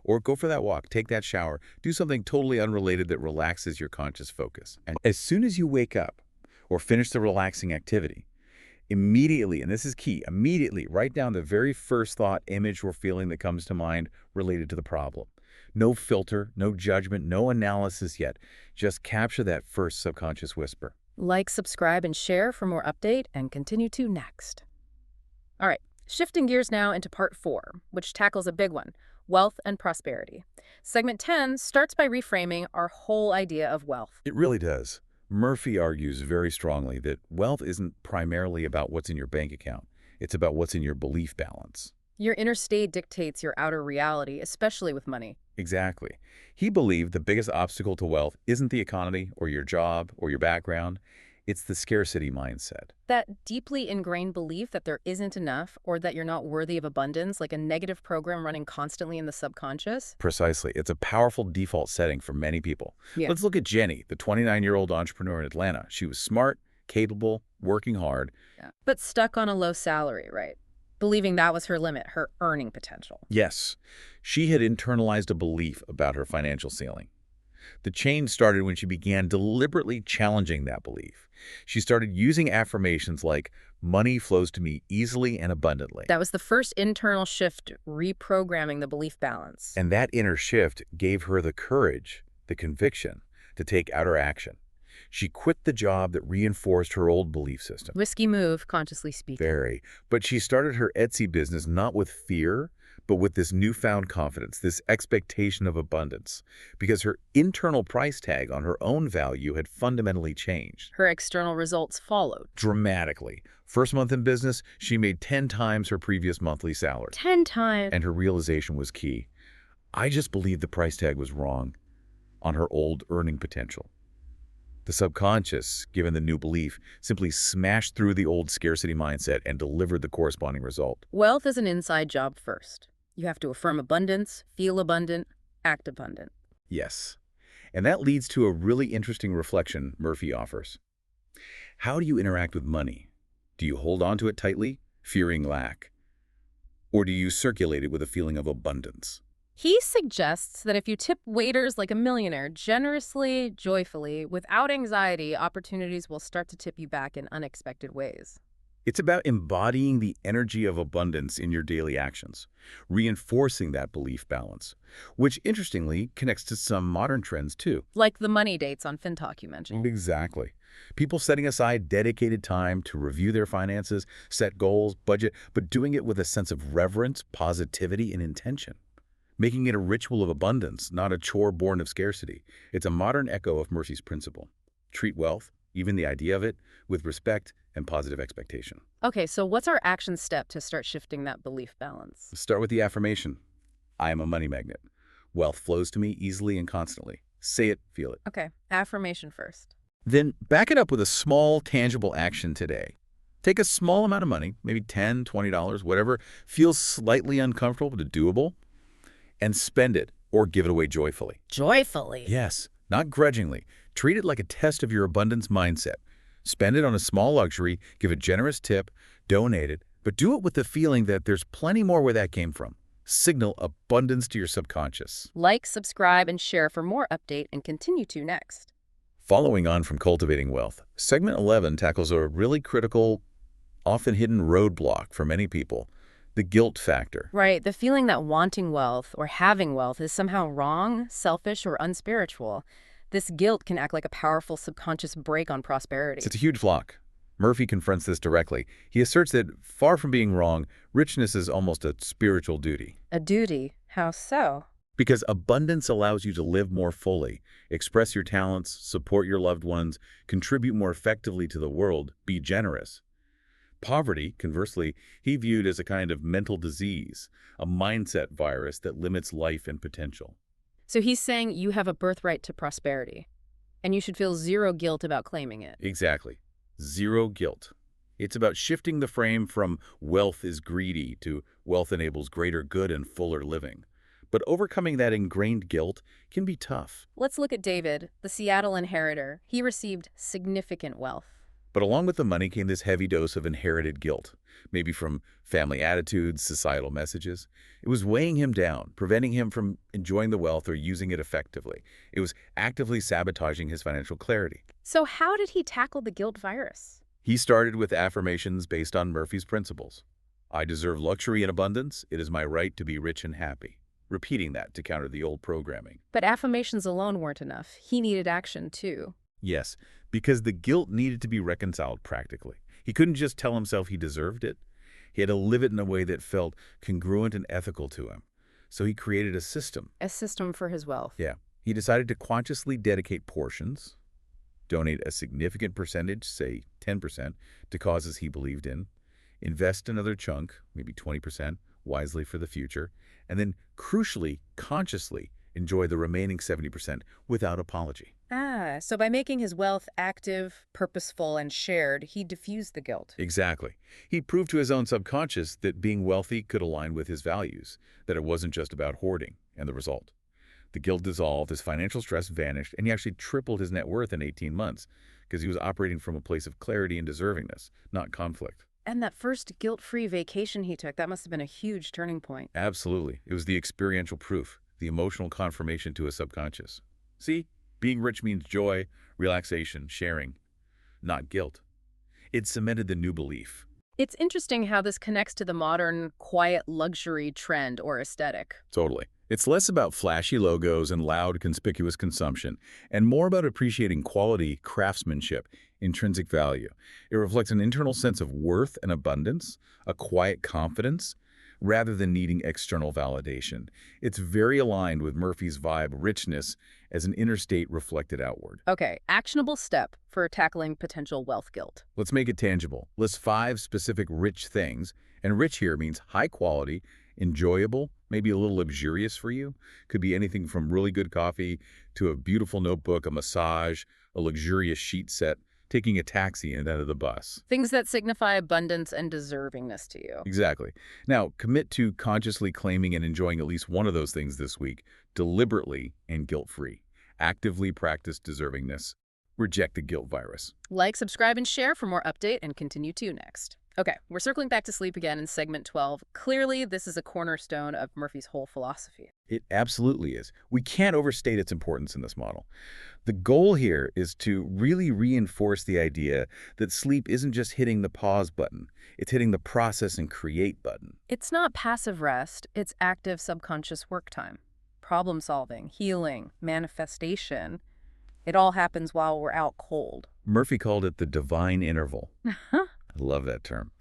S2: Or go for that walk, take that shower, do something totally unrelated that relaxes your conscious focus. And as soon as you wake up or finish the relaxing activity, immediately, and this is key, immediately write down the very first thought, image, or feeling that comes to mind related to the problem. No filter, no judgment, no analysis yet. Just capture that first subconscious whisper.
S1: Like, subscribe, and share for more update, and continue to next. All right, shifting gears now into part 4, which tackles a big one: wealth and prosperity. Segment 10 starts by reframing our whole idea of wealth.
S2: It really does. Murphy argues very strongly that wealth isn't primarily about what's in your bank account. It's about what's in your belief balance.
S1: Your inner state dictates your outer reality, especially with money.
S2: Exactly. He believed the biggest obstacle to wealth isn't the economy or your job or your background. It's the scarcity mindset.
S1: That deeply ingrained belief that there isn't enough or that you're not worthy of abundance, like a negative program running constantly in the subconscious.
S2: Precisely. It's a powerful default setting for many people.
S1: Yeah.
S2: Let's look at Jenny, the 29-year-old entrepreneur in Atlanta. She was smart, capable, working hard.
S1: Yeah. But stuck on a low salary, right? Believing that was her limit, her earning potential.
S2: Yes, she had internalized a belief about her financial ceiling. The change started when she began deliberately challenging that belief. She started using affirmations like, "Money flows to me easily and abundantly."
S1: That was the first internal shift, reprogramming the belief balance.
S2: And that inner shift gave her the courage, the conviction, to take outer action. She quit the job that reinforced her old belief system.
S1: Risky move, consciously speaking.
S2: Very. But she started her Etsy business not with fear, but with this newfound confidence, this expectation of abundance, because her internal price tag on her own value had fundamentally changed.
S1: Her external results followed.
S2: Dramatically. First month in business, she made 10 times her previous monthly salary.
S1: 10 times.
S2: And her realization was key. I just believed the price tag was wrong on her old earning potential. The subconscious, given the new belief, simply smashed through the old scarcity mindset and delivered the corresponding result.
S1: Wealth is an inside job first. You have to affirm abundance, feel abundant, act abundant.
S2: Yes. And that leads to a really interesting reflection Murphy offers. How do you interact with money? Do you hold on to it tightly, fearing lack? Or do you circulate it with a feeling of abundance?
S1: He suggests that if you tip waiters like a millionaire, generously, joyfully, without anxiety, opportunities will start to tip you back in unexpected ways.
S2: It's about embodying the energy of abundance in your daily actions, reinforcing that belief balance, which interestingly connects to some modern trends too.
S1: Like the money dates on FinTalk you mentioned.
S2: Exactly. People setting aside dedicated time to review their finances, set goals, budget, but doing it with a sense of reverence, positivity, and intention. Making it a ritual of abundance, not a chore born of scarcity. It's a modern echo of Murphy's principle. Treat wealth, even the idea of it, with respect and positive expectation.
S1: Okay, so what's our action step to start shifting that belief balance?
S2: Start with the affirmation. I am a money magnet. Wealth flows to me easily and constantly. Say it, feel it.
S1: Okay, affirmation first.
S2: Then back it up with a small, tangible action today. Take a small amount of money, maybe $10, $20, whatever feels slightly uncomfortable but doable, and spend it or give it away joyfully.
S1: Joyfully?
S2: Yes, not grudgingly. Treat it like a test of your abundance mindset. Spend it on a small luxury, give a generous tip, donate it, but do it with the feeling that there's plenty more where that came from. Signal abundance to your subconscious.
S1: Like, subscribe, and share for more update and continue to next.
S2: Following on from cultivating wealth, segment 11 tackles a really critical, often hidden roadblock for many people, the guilt factor.
S1: Right, the feeling that wanting wealth or having wealth is somehow wrong, selfish, or unspiritual. This guilt can act like a powerful subconscious brake on prosperity.
S2: It's a huge block. Murphy confronts this directly. He asserts that, far from being wrong, richness is almost a spiritual duty.
S1: A duty? How so?
S2: Because abundance allows you to live more fully, express your talents, support your loved ones, contribute more effectively to the world, be generous. Poverty, conversely, he viewed as a kind of mental disease, a mindset virus that limits life and potential.
S1: So he's saying you have a birthright to prosperity, and you should feel zero guilt about claiming it.
S2: Exactly. Zero guilt. It's about shifting the frame from wealth is greedy to wealth enables greater good and fuller living. But overcoming that ingrained guilt can be tough.
S1: Let's look at David, the Seattle inheritor. He received significant wealth.
S2: But along with the money came this heavy dose of inherited guilt, maybe from family attitudes, societal messages. It was weighing him down, preventing him from enjoying the wealth or using it effectively. It was actively sabotaging his financial clarity.
S1: So how did he tackle the guilt virus?
S2: He started with affirmations based on Murphy's principles. I deserve luxury and abundance. It is my right to be rich and happy. Repeating that to counter the old programming.
S1: But affirmations alone weren't enough. He needed action, too.
S2: Yes, because the guilt needed to be reconciled practically. He couldn't just tell himself he deserved it. He had to live it in a way that felt congruent and ethical to him. So he created a system.
S1: A system for his wealth.
S2: Yeah. He decided to consciously dedicate portions, donate a significant percentage, say 10%, to causes he believed in, invest another chunk, maybe 20%, wisely for the future, and then, crucially, consciously enjoy the remaining 70% without apology.
S1: So by making his wealth active, purposeful, and shared, he diffused the guilt.
S2: Exactly. He proved to his own subconscious that being wealthy could align with his values, that it wasn't just about hoarding, and the result. The guilt dissolved, his financial stress vanished, and he actually tripled his net worth in 18 months because he was operating from a place of clarity and deservingness, not conflict.
S1: And that first guilt-free vacation he took, that must have been a huge turning point.
S2: Absolutely. It was the experiential proof, the emotional confirmation to his subconscious. See, being rich means joy, relaxation, sharing, not guilt. It cemented the new belief.
S1: It's interesting how this connects to the modern, quiet luxury trend or aesthetic.
S2: Totally. It's less about flashy logos and loud, conspicuous consumption, and more about appreciating quality, craftsmanship, intrinsic value. It reflects an internal sense of worth and abundance, a quiet confidence, rather than needing external validation. It's very aligned with Murphy's vibe, richness, as an inner state reflected outward.
S1: Okay, actionable step for tackling potential wealth guilt.
S2: Let's make it tangible. List 5 specific rich things, and rich here means high quality, enjoyable, maybe a little luxurious for you. Could be anything from really good coffee to a beautiful notebook, a massage, a luxurious sheet set, taking a taxi and out of the bus.
S1: Things that signify abundance and deservingness to you.
S2: Exactly. Now, commit to consciously claiming and enjoying at least one of those things this week, deliberately and guilt-free. Actively practice deservingness. Reject the guilt virus.
S1: Like, subscribe, and share for more update, and continue to next. Okay, we're circling back to sleep again in segment 12. Clearly, this is a cornerstone of Murphy's whole philosophy.
S2: It absolutely is. We can't overstate its importance in this model. The goal here is to really reinforce the idea that sleep isn't just hitting the pause button. It's hitting the process and create button.
S1: It's not passive rest, it's active subconscious work time. Problem solving, healing, manifestation. It all happens while we're out cold.
S2: Murphy called it the divine interval. I love that term.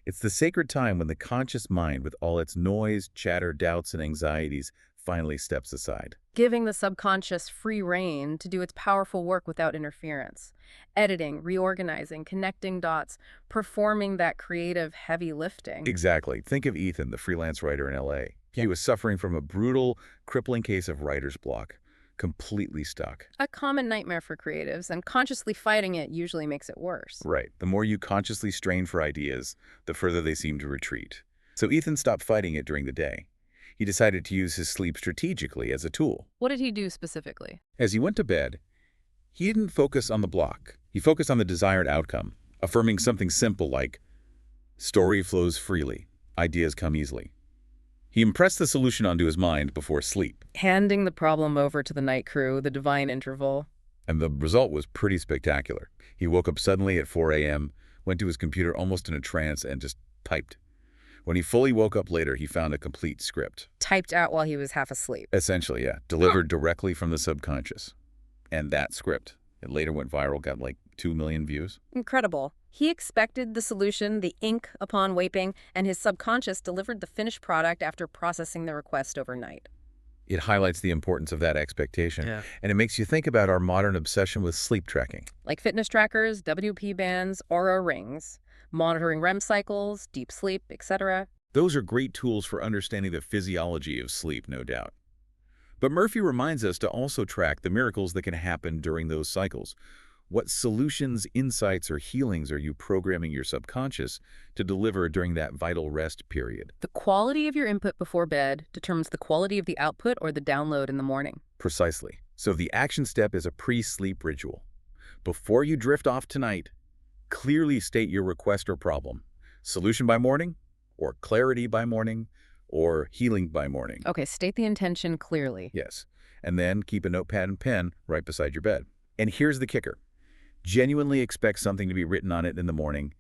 S2: It's the sacred time when the conscious mind, with all its noise, chatter, doubts, and anxieties, finally steps aside.
S1: Giving the subconscious free rein to do its powerful work without interference. Editing, reorganizing, connecting dots, performing that creative heavy lifting.
S2: Exactly. Think of Ethan, the freelance writer in LA. He was suffering from a brutal, crippling case of writer's block. Completely stuck.
S1: A common nightmare for creatives, and consciously fighting it usually makes it worse.
S2: Right. The more you consciously strain for ideas, the further they seem to retreat. So Ethan stopped fighting it during the day. He decided to use his sleep strategically as a tool.
S1: What did he do specifically?
S2: As he went to bed, he didn't focus on the block. He focused on the desired outcome, affirming something simple like, story flows freely, ideas come easily. He impressed the solution onto his mind before sleep,
S1: Handing the problem over to the night crew, the divine interval.
S2: and the result was pretty spectacular. He woke up suddenly at 4 a.m., went to his computer almost in a trance, and just typed. When he fully woke up later, he found a complete script.
S1: Typed out while he was half asleep.
S2: Essentially, yeah, delivered directly from the subconscious. And that script, it later went viral, got like 2 million views.
S1: Incredible. He expected the solution, the ink, upon waking, and his subconscious delivered the finished product after processing the request overnight.
S2: It highlights the importance of that expectation.
S1: Yeah.
S2: And it makes you think about our modern obsession with sleep tracking.
S1: Like fitness trackers, WP bands, Aura rings, monitoring REM cycles, deep sleep, etc.
S2: Those are great tools for understanding the physiology of sleep, no doubt. But Murphy reminds us to also track the miracles that can happen during those cycles. What solutions, insights, or healings are you programming your subconscious to deliver during that vital rest period?
S1: The quality of your input before bed determines the quality of the output or the download in the morning.
S2: Precisely. So the action step is a pre-sleep ritual. Before you drift off tonight, clearly state your request or problem. Solution by morning, or clarity by morning, or healing by morning.
S1: Okay, state the intention clearly.
S2: Yes. And then keep a notepad and pen right beside your bed. And here's the kicker. Genuinely expect something to be written on it in the morning.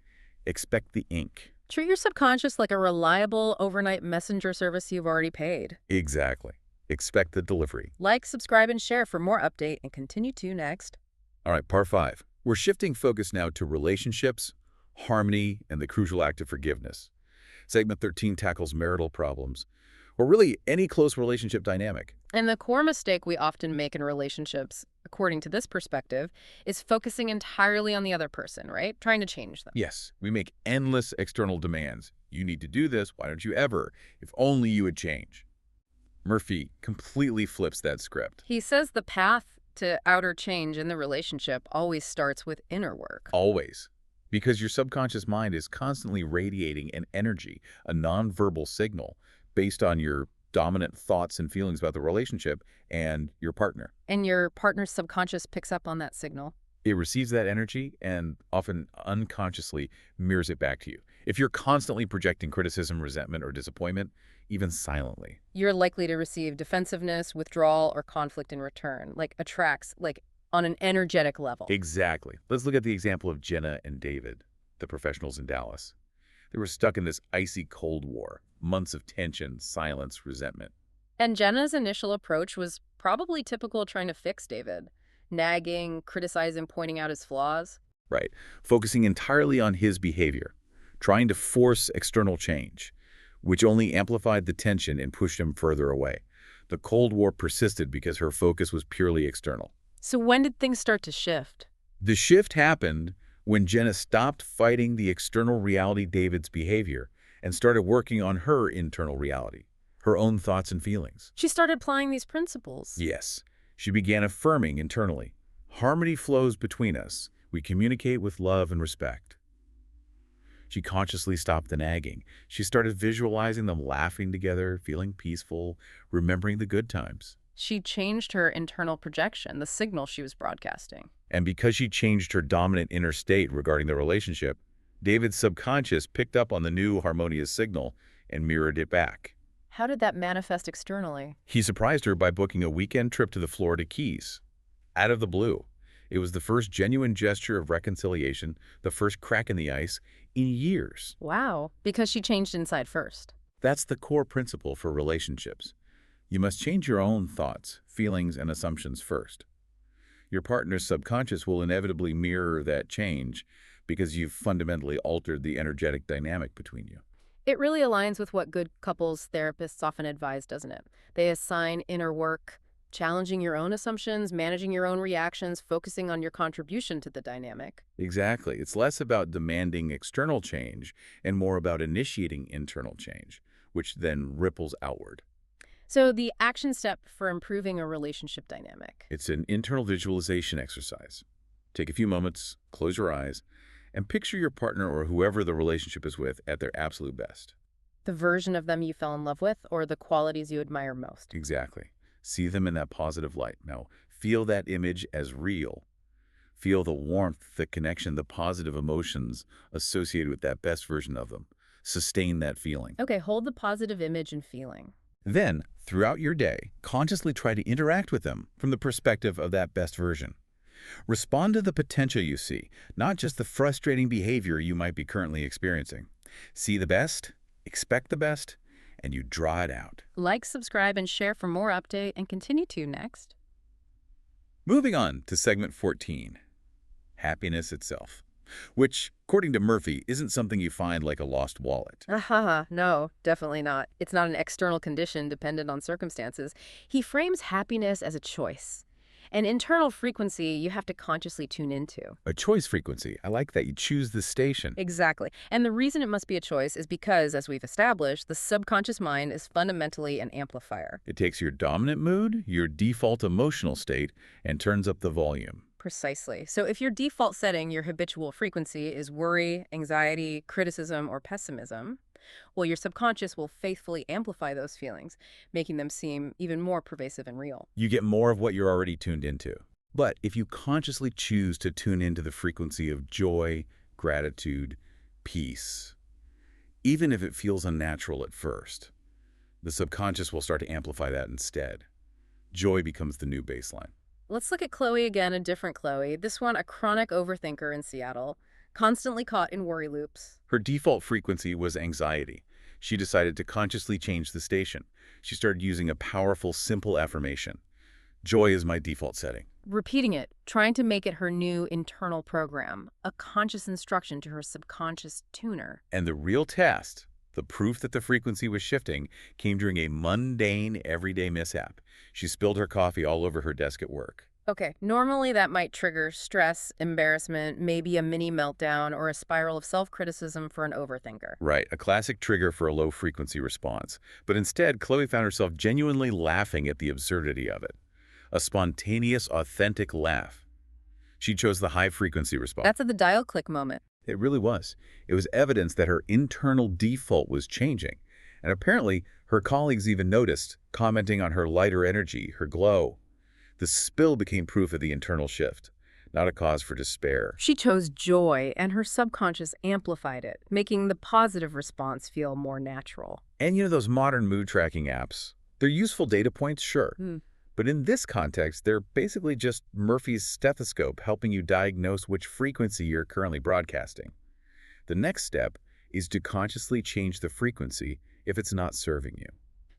S2: Expect the ink.
S1: Treat your subconscious like a reliable overnight messenger service you've already paid.
S2: Exactly. Expect the delivery.
S1: Like, subscribe, and share for more update, and continue to next.
S2: All right, part 5. We're shifting focus now to relationships, harmony, and the crucial act of forgiveness. Segment 13 tackles marital problems, or really any close relationship dynamic.
S1: And the core mistake we often make in relationships, according to this perspective, is focusing entirely on the other person, right? Trying to change them.
S2: Yes, we make endless external demands. You need to do this. Why don't you ever? If only you would change. Murphy completely flips that script.
S1: He says the path to outer change in the relationship always starts with inner work.
S2: Always. Because your subconscious mind is constantly radiating an energy, a nonverbal signal, based on your dominant thoughts and feelings about the relationship and your partner.
S1: And your partner's subconscious picks up on that signal.
S2: It receives that energy and often unconsciously mirrors it back to you. If you're constantly projecting criticism, resentment, or disappointment, even silently,
S1: You're likely to receive defensiveness, withdrawal, or conflict in return, like attracts, like on an energetic level.
S2: Exactly. Let's look at the example of Jenna and David, the professionals in Dallas. They were stuck in this icy Cold War, months of tension, silence, resentment.
S1: And Jenna's initial approach was probably typical trying to fix David. Nagging, criticizing, pointing out his flaws.
S2: Right. Focusing entirely on his behavior, trying to force external change, which only amplified the tension and pushed him further away. The Cold War persisted because her focus was purely external.
S1: So when did things start to shift?
S2: The shift happened when Jenna stopped fighting the external reality David's behavior and started working on her internal reality, her own thoughts and feelings.
S1: She started applying these principles.
S2: Yes, she began affirming internally. Harmony flows between us. We communicate with love and respect. She consciously stopped the nagging. She started visualizing them laughing together, feeling peaceful, remembering the good times.
S1: She changed her internal projection, the signal she was broadcasting.
S2: And because she changed her dominant inner state regarding the relationship, David's subconscious picked up on the new harmonious signal and mirrored it back.
S1: How did that manifest externally?
S2: He surprised her by booking a weekend trip to the Florida Keys. Out of the blue. It was the first genuine gesture of reconciliation, the first crack in the ice in years.
S1: Wow, because she changed inside first.
S2: That's the core principle for relationships. You must change your own thoughts, feelings, and assumptions first. Your partner's subconscious will inevitably mirror that change because you've fundamentally altered the energetic dynamic between you.
S1: It really aligns with what good couples therapists often advise, doesn't it? They assign inner work, challenging your own assumptions, managing your own reactions, focusing on your contribution to the dynamic.
S2: Exactly. It's less about demanding external change and more about initiating internal change, which then ripples outward.
S1: So the action step for improving a relationship dynamic.
S2: It's an internal visualization exercise. Take a few moments, close your eyes, and picture your partner or whoever the relationship is with at their absolute best.
S1: The version of them you fell in love with or the qualities you admire most.
S2: Exactly. See them in that positive light. Now, feel that image as real. Feel the warmth, the connection, the positive emotions associated with that best version of them. sustain that feeling.
S1: Okay, hold the positive image and feeling.
S2: Then, throughout your day, consciously try to interact with them from the perspective of that best version. Respond to the potential you see, not just the frustrating behavior you might be currently experiencing. See the best, expect the best, and you draw it out.
S1: Like, subscribe, and share for more update, and continue to next.
S2: Moving on to segment 14, happiness itself, which, according to Murphy, isn't something you find like a lost wallet.
S1: No, definitely not. It's not an external condition dependent on circumstances. He frames happiness as a choice, an internal frequency you have to consciously tune into.
S2: A choice frequency. I like that. You choose the station.
S1: Exactly. And the reason it must be a choice is because, as we've established, the subconscious mind is fundamentally an amplifier.
S2: It takes your dominant mood, your default emotional state, and turns up the volume.
S1: Precisely. So if your default setting, your habitual frequency, is worry, anxiety, criticism, or pessimism, well, your subconscious will faithfully amplify those feelings, making them seem even more pervasive and real.
S2: You get more of what you're already tuned into. But if you consciously choose to tune into the frequency of joy, gratitude, peace, even if it feels unnatural at first, the subconscious will start to amplify that instead. Joy becomes the new baseline.
S1: Let's look at Chloe again, a different Chloe. This one, a chronic overthinker in Seattle, constantly caught in worry loops.
S2: Her default frequency was anxiety. She decided to consciously change the station. She started using a powerful, simple affirmation. Joy is my default setting.
S1: Repeating it, trying to make it her new internal program, a conscious instruction to her subconscious tuner.
S2: And the real test, the proof that the frequency was shifting, came during a mundane, everyday mishap. She spilled her coffee all over her desk at work.
S1: Okay, normally that might trigger stress, embarrassment, maybe a mini meltdown, or a spiral of self-criticism for an overthinker.
S2: Right, a classic trigger for a low-frequency response. But instead, Chloe found herself genuinely laughing at the absurdity of it. A spontaneous, authentic laugh. She chose the high-frequency response.
S1: That's at the dial click moment.
S2: It really was. It was evidence that her internal default was changing. And apparently, her colleagues even noticed, commenting on her lighter energy, her glow. The spill became proof of the internal shift, not a cause for despair.
S1: She chose joy, and her subconscious amplified it, making the positive response feel more natural.
S2: And those modern mood tracking apps, they're useful data points, sure. But in this context, they're basically just Murphy's stethoscope helping you diagnose which frequency you're currently broadcasting. The next step is to consciously change the frequency if it's not serving you.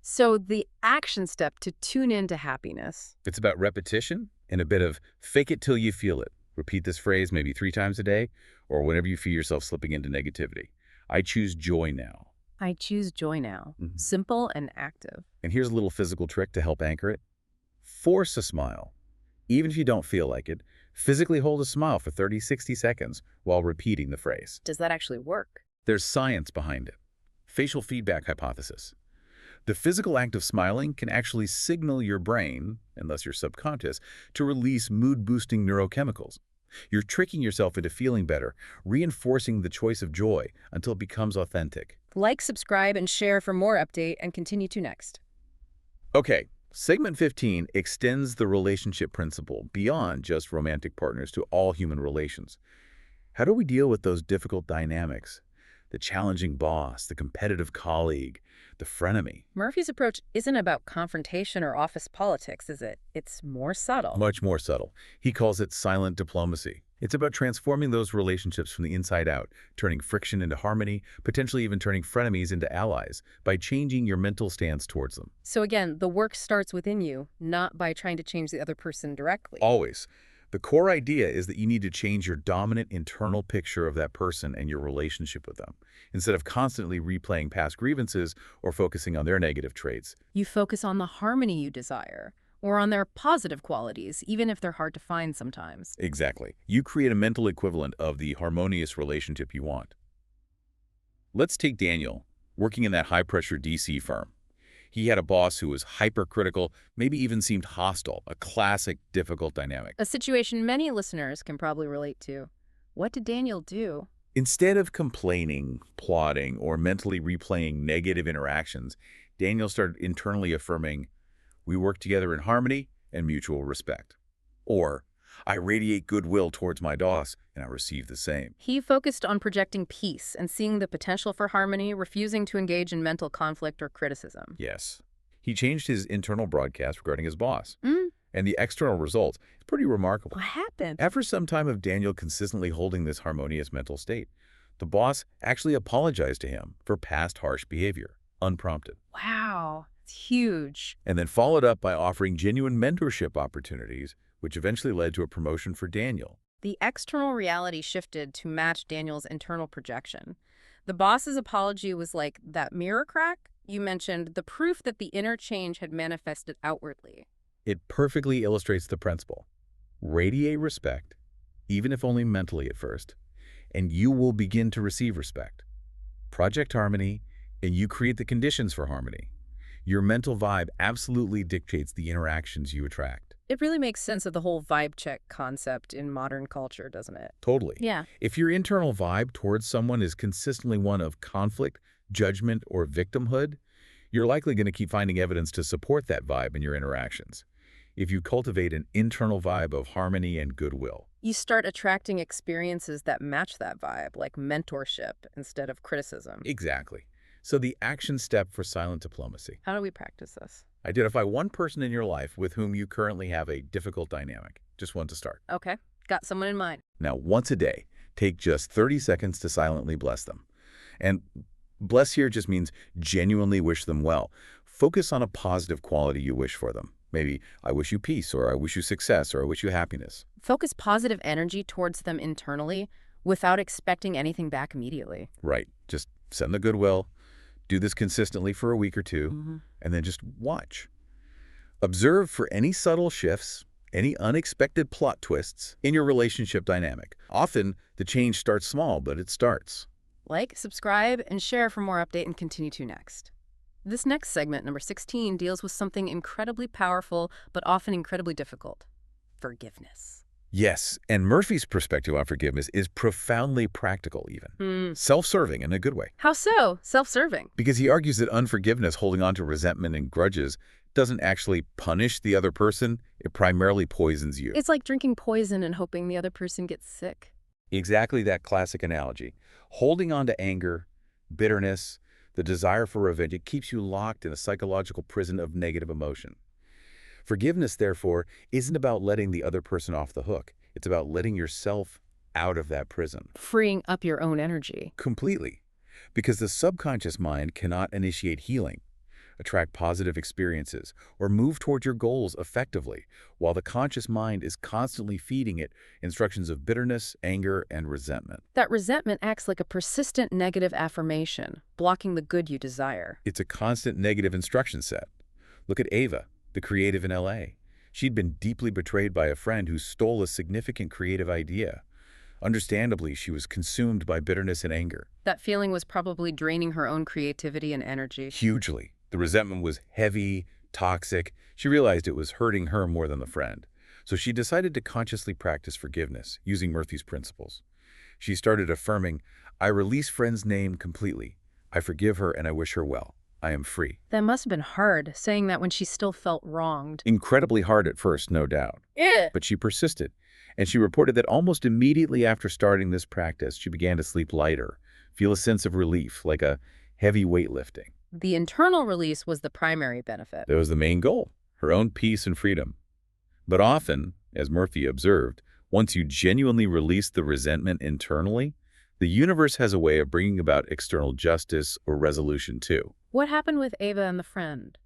S1: So the action step to tune into happiness.
S2: It's about repetition and a bit of fake it till you feel it. Repeat this phrase maybe 3 times a day or whenever you feel yourself slipping into negativity. I choose joy now.
S1: I choose joy now. Simple and active.
S2: And here's a little physical trick to help anchor it. Force a smile. Even if you don't feel like it, physically hold a smile for 30-60 seconds while repeating the phrase.
S1: Does that actually work?
S2: There's science behind it. Facial feedback hypothesis. The physical act of smiling can actually signal your brain, and thus your subconscious, to release mood-boosting neurochemicals. You're tricking yourself into feeling better, reinforcing the choice of joy until it becomes authentic.
S1: Like, subscribe, and share for more update, and continue to next.
S2: Okay, segment 15 extends the relationship principle beyond just romantic partners to all human relations. How do we deal with those difficult dynamics? The challenging boss, the competitive colleague, the frenemy.
S1: Murphy's approach isn't about confrontation or office politics, is it? It's more subtle.
S2: Much more subtle. He calls it silent diplomacy. It's about transforming those relationships from the inside out, turning friction into harmony, potentially even turning frenemies into allies, by changing your mental stance towards them.
S1: So again, the work starts within you, not by trying to change the other person directly.
S2: Always. The core idea is that you need to change your dominant internal picture of that person and your relationship with them, instead of constantly replaying past grievances or focusing on their negative traits.
S1: You focus on the harmony you desire, or on their positive qualities, even if they're hard to find sometimes.
S2: Exactly. You create a mental equivalent of the harmonious relationship you want. Let's take Daniel, working in that high-pressure DC firm. He had a boss who was hypercritical, maybe even seemed hostile, a classic difficult dynamic.
S1: A situation many listeners can probably relate to. What did Daniel do?
S2: Instead of complaining, plotting, or mentally replaying negative interactions, Daniel started internally affirming, "We work together in harmony and mutual respect." Or, I radiate goodwill towards my boss, and I receive the same.
S1: He focused on projecting peace and seeing the potential for harmony, refusing to engage in mental conflict or criticism.
S2: Yes. He changed his internal broadcast regarding his boss.
S1: Mm,
S2: And the external result is pretty remarkable.
S1: what happened?
S2: After some time of Daniel consistently holding this harmonious mental state, the boss actually apologized to him for past harsh behavior, unprompted,
S1: Wow, it's huge.
S2: and then followed up by offering genuine mentorship opportunities, which eventually led to a promotion for Daniel.
S1: The external reality shifted to match Daniel's internal projection. The boss's apology was like that mirror crack you mentioned, the proof that the inner change had manifested outwardly.
S2: It perfectly illustrates the principle. Radiate respect, even if only mentally at first, and you will begin to receive respect. Project harmony, and you create the conditions for harmony. Your mental vibe absolutely dictates the interactions you attract.
S1: It really makes sense of the whole vibe check concept in modern culture, doesn't it?
S2: Totally.
S1: Yeah.
S2: If your internal vibe towards someone is consistently one of conflict, judgment, or victimhood, you're likely going to keep finding evidence to support that vibe in your interactions. If you cultivate an internal vibe of harmony and goodwill,
S1: You start attracting experiences that match that vibe, like mentorship instead of criticism.
S2: exactly. So the action step for silent diplomacy.
S1: How do we practice this?
S2: Identify one person in your life with whom you currently have a difficult dynamic. Just one to start.
S1: Okay, got someone in mind.
S2: Now, once a day, take just 30 seconds to silently bless them. And bless here just means genuinely wish them well. Focus on a positive quality you wish for them. Maybe, I wish you peace, or I wish you success, or I wish you happiness.
S1: Focus positive energy towards them internally without expecting anything back immediately.
S2: Right. Just send the goodwill. Do this consistently for a week or two,
S1: Mm-hmm.
S2: and then just watch. Observe for any subtle shifts, any unexpected plot twists in your relationship dynamic. Often, the change starts small, but it starts.
S1: Like, subscribe, and share for more update and continue to next. This next segment, number 16, deals with something incredibly powerful, but often incredibly difficult. Forgiveness.
S2: Yes, and Murphy's perspective on forgiveness is profoundly practical even. Self-serving in a good way.
S1: How so? Self-serving.
S2: Because he argues that unforgiveness, holding on to resentment and grudges, doesn't actually punish the other person. It primarily poisons you.
S1: It's like drinking poison and hoping the other person gets sick.
S2: Exactly that classic analogy. Holding on to anger, bitterness, the desire for revenge, it keeps you locked in a psychological prison of negative emotion. Forgiveness, therefore, isn't about letting the other person off the hook. It's about letting yourself out of that prison.
S1: Freeing up your own energy.
S2: Completely. Because the subconscious mind cannot initiate healing, attract positive experiences, or move toward your goals effectively, while the conscious mind is constantly feeding it instructions of bitterness, anger, and resentment.
S1: That resentment acts like a persistent negative affirmation, blocking the good you desire.
S2: It's a constant negative instruction set. Look at Ava, the creative in LA. She'd been deeply betrayed by a friend who stole a significant creative idea. Understandably, she was consumed by bitterness and anger.
S1: That feeling was probably draining her own creativity and energy.
S2: Hugely. The resentment was heavy, toxic. She realized it was hurting her more than the friend. So she decided to consciously practice forgiveness, using Murphy's principles. She started affirming, I release friend's name completely. I forgive her and I wish her well. I am free.
S1: That must have been hard, saying that when she still felt wronged.
S2: Incredibly hard at first, no doubt.
S1: Yeah.
S2: But she persisted, and she reported that almost immediately after starting this practice, she began to sleep lighter, feel a sense of relief, like a heavy weight lifting.
S1: The internal release was the primary benefit.
S2: That was the main goal, her own peace and freedom. But often, as Murphy observed, once you genuinely release the resentment internally, the universe has a way of bringing about external justice or resolution too.
S1: What happened with Ava and the friend?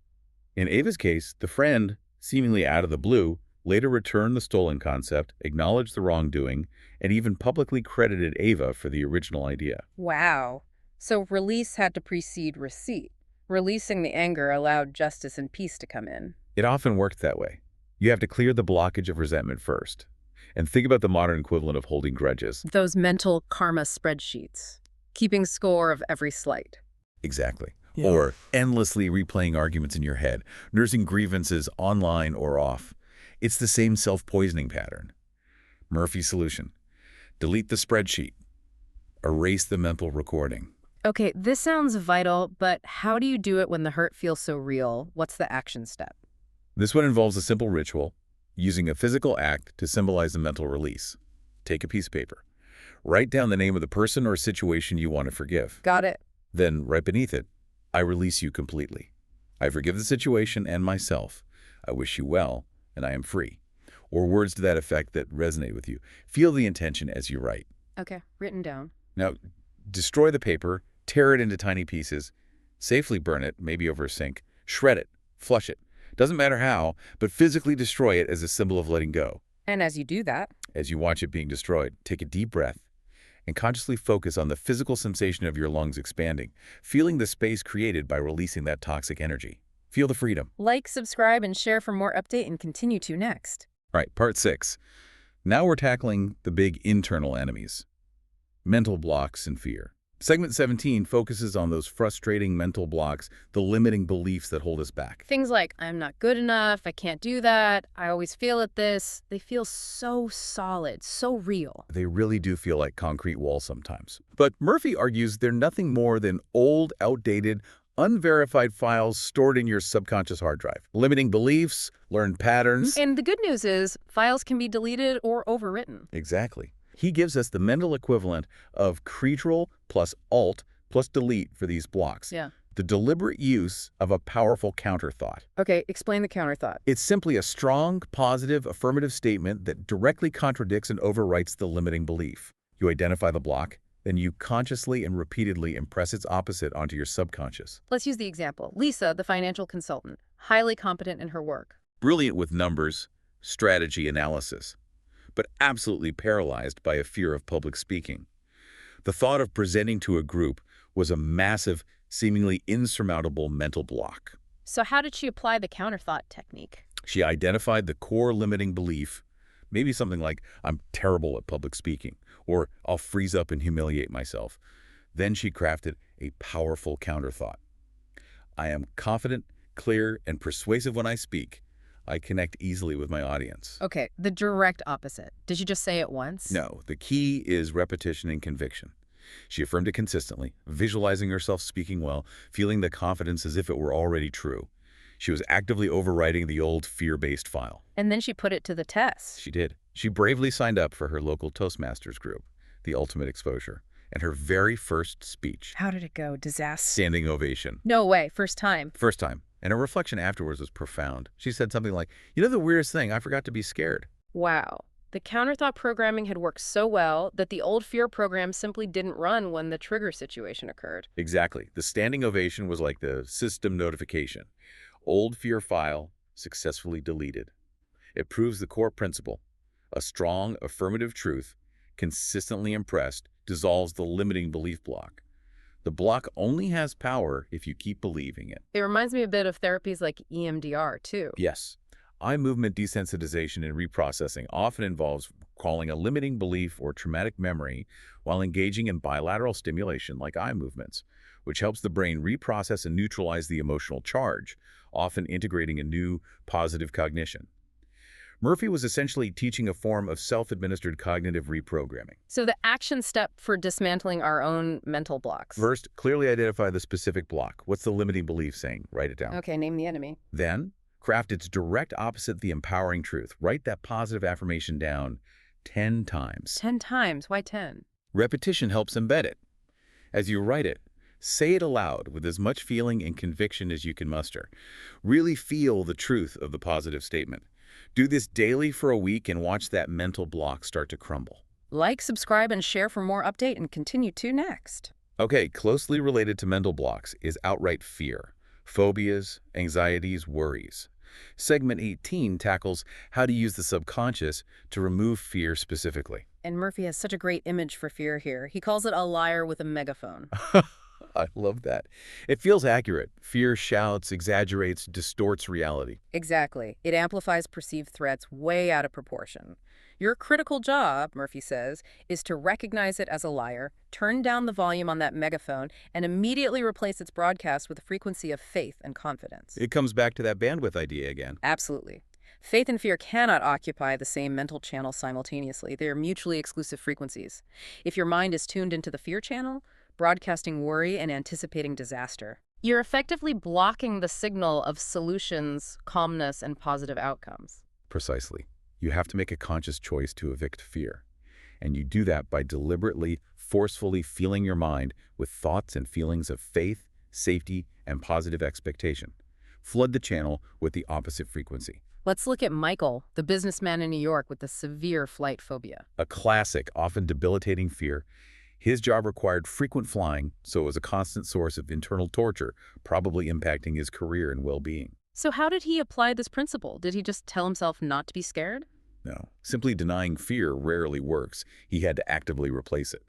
S2: In Ava's case, the friend, seemingly out of the blue, later returned the stolen concept, acknowledged the wrongdoing, and even publicly credited Ava for the original idea.
S1: Wow. So release had to precede receipt. Releasing the anger allowed justice and peace to come in.
S2: It often worked that way. You have to clear the blockage of resentment first. And think about the modern equivalent of holding grudges.
S1: Those mental karma spreadsheets, keeping score of every slight.
S2: Exactly.
S3: Yeah.
S2: Or endlessly replaying arguments in your head, nursing grievances online or off. It's the same self-poisoning pattern. Murphy's solution: delete the spreadsheet. Erase the mental recording.
S1: Okay, this sounds vital, but how do you do it when the hurt feels so real? What's the action step?
S2: This one involves a simple ritual. using a physical act to symbolize a mental release. Take a piece of paper. Write down the name of the person or situation you want to forgive.
S1: Got it.
S2: Then, right beneath it, I release you completely. I forgive the situation and myself. I wish you well, and I am free. Or words to that effect that resonate with you. Feel the intention as you write.
S1: Okay, written down.
S2: Now, destroy the paper, tear it into tiny pieces, safely burn it, maybe over a sink, shred it, flush it. Doesn't matter how, but physically destroy it as a symbol of letting go.
S1: And as you do that,
S2: As you watch it being destroyed, take a deep breath and consciously focus on the physical sensation of your lungs expanding, feeling the space created by releasing that toxic energy. Feel the freedom.
S1: like, subscribe, and share for more update and continue to next.
S2: All right, part 6. Now we're tackling the big internal enemies, mental blocks and fear. Segment 17 focuses on those frustrating mental blocks, the limiting beliefs that hold us back.
S1: Things like, I'm not good enough, I can't do that, I always fail at this, they feel so solid, so real.
S2: They really do feel like concrete walls sometimes. But Murphy argues they're nothing more than old, outdated, unverified files stored in your subconscious hard drive. Limiting beliefs, learned patterns.
S1: And the good news is, files can be deleted or overwritten.
S2: Exactly. He gives us the mental equivalent of Ctrl plus Alt plus Delete for these blocks.
S1: Yeah.
S2: The deliberate use of a powerful counterthought.
S1: Okay, explain the counterthought.
S2: It's simply a strong, positive, affirmative statement that directly contradicts and overwrites the limiting belief. You identify the block, then you consciously and repeatedly impress its opposite onto your subconscious.
S1: Let's use the example. Lisa, the financial consultant, highly competent in her work.
S2: Brilliant with numbers, strategy, analysis, but absolutely paralyzed by a fear of public speaking. The thought of presenting to a group was a massive, seemingly insurmountable mental block.
S1: So how did she apply the counterthought technique?
S2: She identified the core limiting belief, maybe something like, I'm terrible at public speaking, or I'll freeze up and humiliate myself. Then she crafted a powerful counterthought. I am confident, clear, and persuasive when I speak. I connect easily with my audience.
S1: Okay, the direct opposite. Did you just say it once?
S2: No, the key is repetition and conviction. She affirmed it consistently, visualizing herself speaking well, feeling the confidence as if it were already true. She was actively overwriting the old fear-based file.
S1: And then she put it to the test.
S2: She did. She bravely signed up for her local Toastmasters group, The Ultimate Exposure, and her very first speech.
S1: How did it go? Disaster?
S2: Standing ovation.
S1: No way, first time.
S2: First time. And her reflection afterwards was profound. She said something like, you know the weirdest thing? I forgot to be scared.
S1: Wow. The counterthought programming had worked so well that the old fear program simply didn't run when the trigger situation occurred.
S2: Exactly. The standing ovation was like the system notification. Old fear file successfully deleted. It proves the core principle. A strong, affirmative truth, consistently impressed, dissolves the limiting belief block. The block only has power if you keep believing it.
S1: It reminds me a bit of therapies like EMDR, too.
S2: Yes. Eye movement desensitization and reprocessing often involves calling a limiting belief or traumatic memory while engaging in bilateral stimulation like eye movements, which helps the brain reprocess and neutralize the emotional charge, often integrating a new positive cognition. Murphy was essentially teaching a form of self-administered cognitive reprogramming.
S1: So the action step for dismantling our own mental blocks.
S2: First, clearly identify the specific block. What's the limiting belief saying? Write it down.
S1: Okay, name the enemy.
S2: Then, craft its direct opposite, the empowering truth. Write that positive affirmation down 10 times.
S1: 10 times. Why 10?
S2: Repetition helps embed it. As you write it, say it aloud with as much feeling and conviction as you can muster. Really feel the truth of the positive statement. Do this daily for a week and watch that mental block start to crumble.
S1: Like, subscribe, and share for more update and continue to next.
S2: Okay, closely related to mental blocks is outright fear, phobias, anxieties, worries. Segment 18 tackles how to use the subconscious to remove fear specifically.
S1: And Murphy has such a great image for fear here. He calls it a liar with a megaphone.
S2: I love that. It feels accurate. Fear shouts, exaggerates, distorts reality.
S1: Exactly. It amplifies perceived threats way out of proportion. Your critical job, Murphy says, is to recognize it as a liar, turn down the volume on that megaphone, and immediately replace its broadcast with a frequency of faith and confidence.
S2: It comes back to that bandwidth idea again.
S1: Absolutely. Faith and fear cannot occupy the same mental channel simultaneously. They are mutually exclusive frequencies. If your mind is tuned into the fear channel, broadcasting worry and anticipating disaster, you're effectively blocking the signal of solutions, calmness, and positive outcomes.
S2: Precisely. You have to make a conscious choice to evict fear. And you do that by deliberately, forcefully feeling your mind with thoughts and feelings of faith, safety, and positive expectation. Flood the channel with the opposite frequency.
S1: Let's look at Michael, the businessman in New York with the severe flight phobia.
S2: A classic, often debilitating fear. His job required frequent flying, so it was a constant source of internal torture, probably impacting his career and well-being.
S1: So how did he apply this principle? Did he just tell himself not to be scared?
S2: No, simply denying fear rarely works. He had to actively replace it.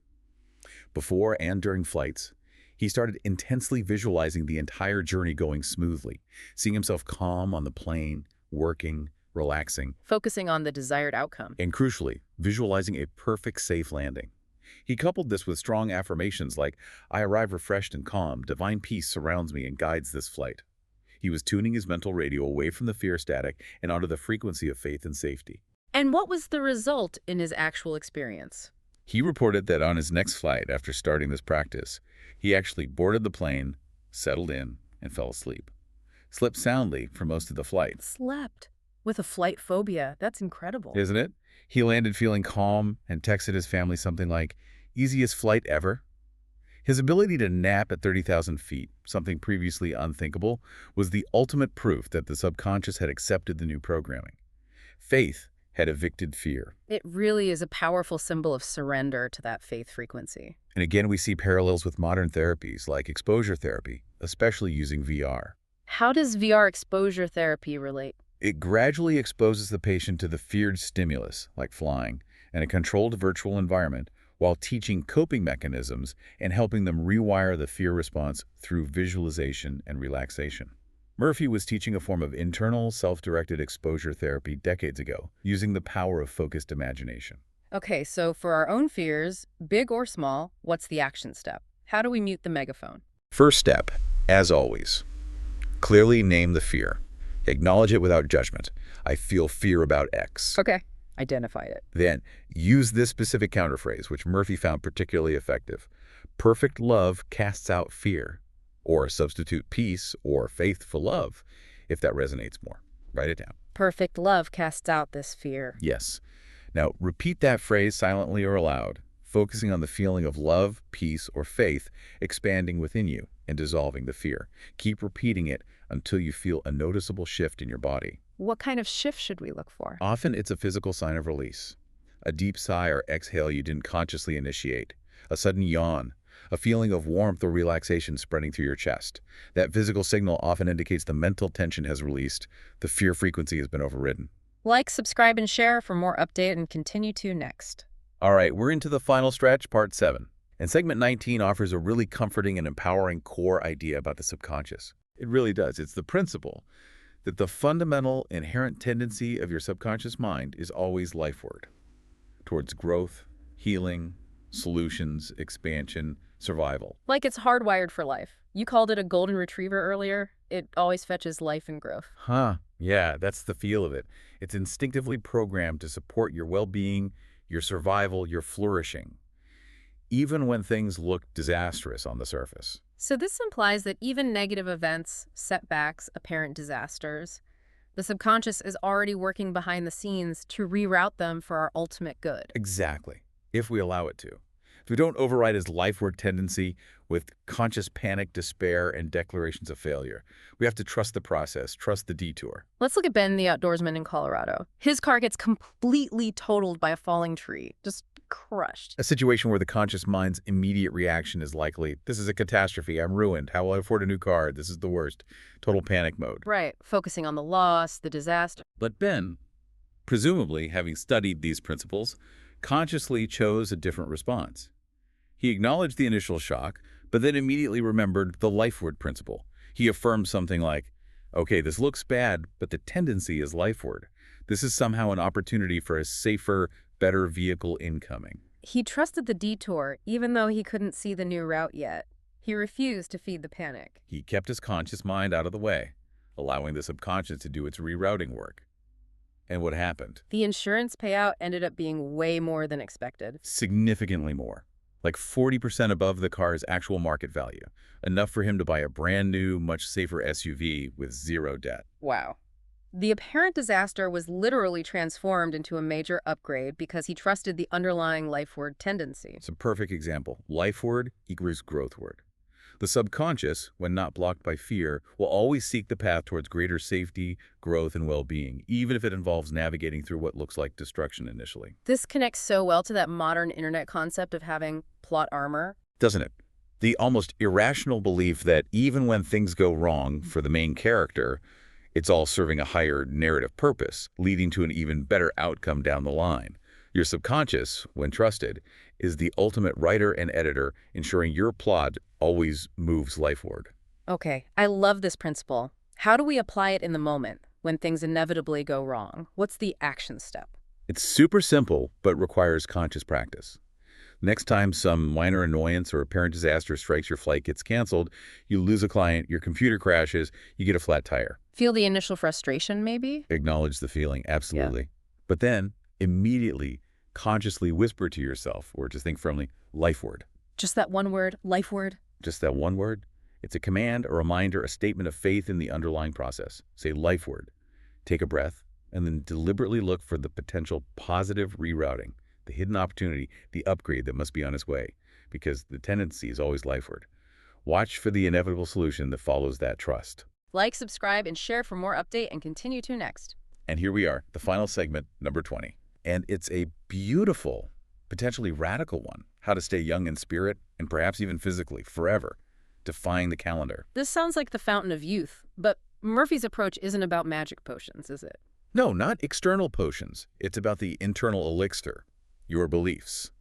S2: Before and during flights, he started intensely visualizing the entire journey going smoothly, seeing himself calm on the plane, working, relaxing,
S1: Focusing on the desired outcome.
S2: and crucially, visualizing a perfect safe landing. He coupled this with strong affirmations like, "I arrive refreshed and calm, divine peace surrounds me and guides this flight." He was tuning his mental radio away from the fear static and onto the frequency of faith and safety.
S1: And what was the result in his actual experience?
S2: He reported that on his next flight after starting this practice, he actually boarded the plane, settled in, and fell asleep. Slept soundly for most of the flight.
S1: Slept. With a flight phobia. That's incredible.
S2: Isn't it? He landed feeling calm and texted his family something like, "Easiest flight ever." His ability to nap at 30,000 feet, something previously unthinkable, was the ultimate proof that the subconscious had accepted the new programming. Faith had evicted fear.
S1: It really is a powerful symbol of surrender to that faith frequency.
S2: And again, we see parallels with modern therapies like exposure therapy, especially using VR.
S1: How does VR exposure therapy relate?
S2: It gradually exposes the patient to the feared stimulus, like flying, in a controlled virtual environment, while teaching coping mechanisms and helping them rewire the fear response through visualization and relaxation. Murphy was teaching a form of internal, self-directed exposure therapy decades ago, using the power of focused imagination.
S1: Okay, so for our own fears, big or small, what's the action step? How do we mute the megaphone?
S2: First step, as always, clearly name the fear. Acknowledge it without judgment. I feel fear about X.
S1: Okay, identify it.
S2: Then, use this specific counterphrase, which Murphy found particularly effective. Perfect love casts out fear. Or substitute peace or faith for love, if that resonates more. Write it down.
S1: Perfect love casts out this fear.
S2: Yes. Now, repeat that phrase silently or aloud, focusing on the feeling of love, peace, or faith expanding within you and dissolving the fear. Keep repeating it until you feel a noticeable shift in your body.
S1: What kind of shift should we look for?
S2: Often it's a physical sign of release. A deep sigh or exhale you didn't consciously initiate. A sudden yawn. A feeling of warmth or relaxation spreading through your chest. That physical signal often indicates the mental tension has released, the fear frequency has been overridden.
S1: Like, subscribe, and share for more update, and continue to next.
S2: All right, we're into the final stretch, part 7. And segment 19 offers a really comforting and empowering core idea about the subconscious. It really does. It's the principle that the fundamental inherent tendency of your subconscious mind is always lifeward, towards growth, healing, solutions, expansion, survival.
S1: Like it's hardwired for life. You called it a golden retriever earlier. It always fetches life and growth.
S2: Huh. Yeah, that's the feel of it. It's instinctively programmed to support your well-being, your survival, your flourishing, even when things look disastrous on the surface.
S1: So this implies that even negative events, setbacks, apparent disasters, the subconscious is already working behind the scenes to reroute them for our ultimate good.
S2: Exactly, if we allow it to. If we don't override his lifeward tendency with conscious panic, despair, and declarations of failure. We have to trust the process, trust the detour.
S1: Let's look at Ben, the outdoorsman in Colorado. His car gets completely totaled by a falling tree, just crushed.
S2: A situation where the conscious mind's immediate reaction is likely, this is a catastrophe, I'm ruined, how will I afford a new car, this is the worst. Total panic mode.
S1: Right, focusing on the loss, the disaster.
S2: But Ben, presumably having studied these principles, consciously chose a different response. He acknowledged the initial shock, but then immediately remembered the lifeward principle. He affirmed something like, okay, this looks bad, but the tendency is lifeward. This is somehow an opportunity for a safer, better vehicle incoming.
S1: He trusted the detour, even though he couldn't see the new route yet. He refused to feed the panic.
S2: He kept his conscious mind out of the way, allowing the subconscious to do its rerouting work. And what happened?
S1: The insurance payout ended up being way more than expected.
S2: Significantly more. Like 40% above the car's actual market value. Enough for him to buy a brand new, much safer SUV with zero debt.
S1: Wow. The apparent disaster was literally transformed into a major upgrade because he trusted the underlying lifeward tendency.
S2: It's a perfect example. Life word equals growth word. The subconscious, when not blocked by fear, will always seek the path towards greater safety, growth, and well-being, even if it involves navigating through what looks like destruction initially.
S1: This connects so well to that modern internet concept of having plot armor.
S2: Doesn't it? The almost irrational belief that even when things go wrong for the main character, it's all serving a higher narrative purpose, leading to an even better outcome down the line. Your subconscious, when trusted, is the ultimate writer and editor, ensuring your plot always moves lifeward.
S1: Okay, I love this principle. How do we apply it in the moment when things inevitably go wrong? What's the action step?
S2: It's super simple, but requires conscious practice. Next time some minor annoyance or apparent disaster strikes, your flight gets canceled, you lose a client, your computer crashes, you get a flat tire.
S1: Feel the initial frustration, maybe?
S2: Acknowledge the feeling, absolutely. But then, immediately, consciously whisper to yourself, or just think firmly, life word.
S1: Just that one word, life word?
S2: Just that one word. It's a command, a reminder, a statement of faith in the underlying process. Say life word. Take a breath, and then deliberately look for the potential positive rerouting, the hidden opportunity, the upgrade that must be on its way, because the tendency is always lifeward. Watch for the inevitable solution that follows that trust.
S1: Like, subscribe, and share for more update, and continue to next.
S2: And here we are, the final segment, number 20. And it's a beautiful, potentially radical one. How to stay young in spirit, and perhaps even physically, forever. Defying the calendar.
S1: This sounds like the fountain of youth, but Murphy's approach isn't about magic potions, is it?
S2: No, not external potions. It's about the internal elixir, your beliefs.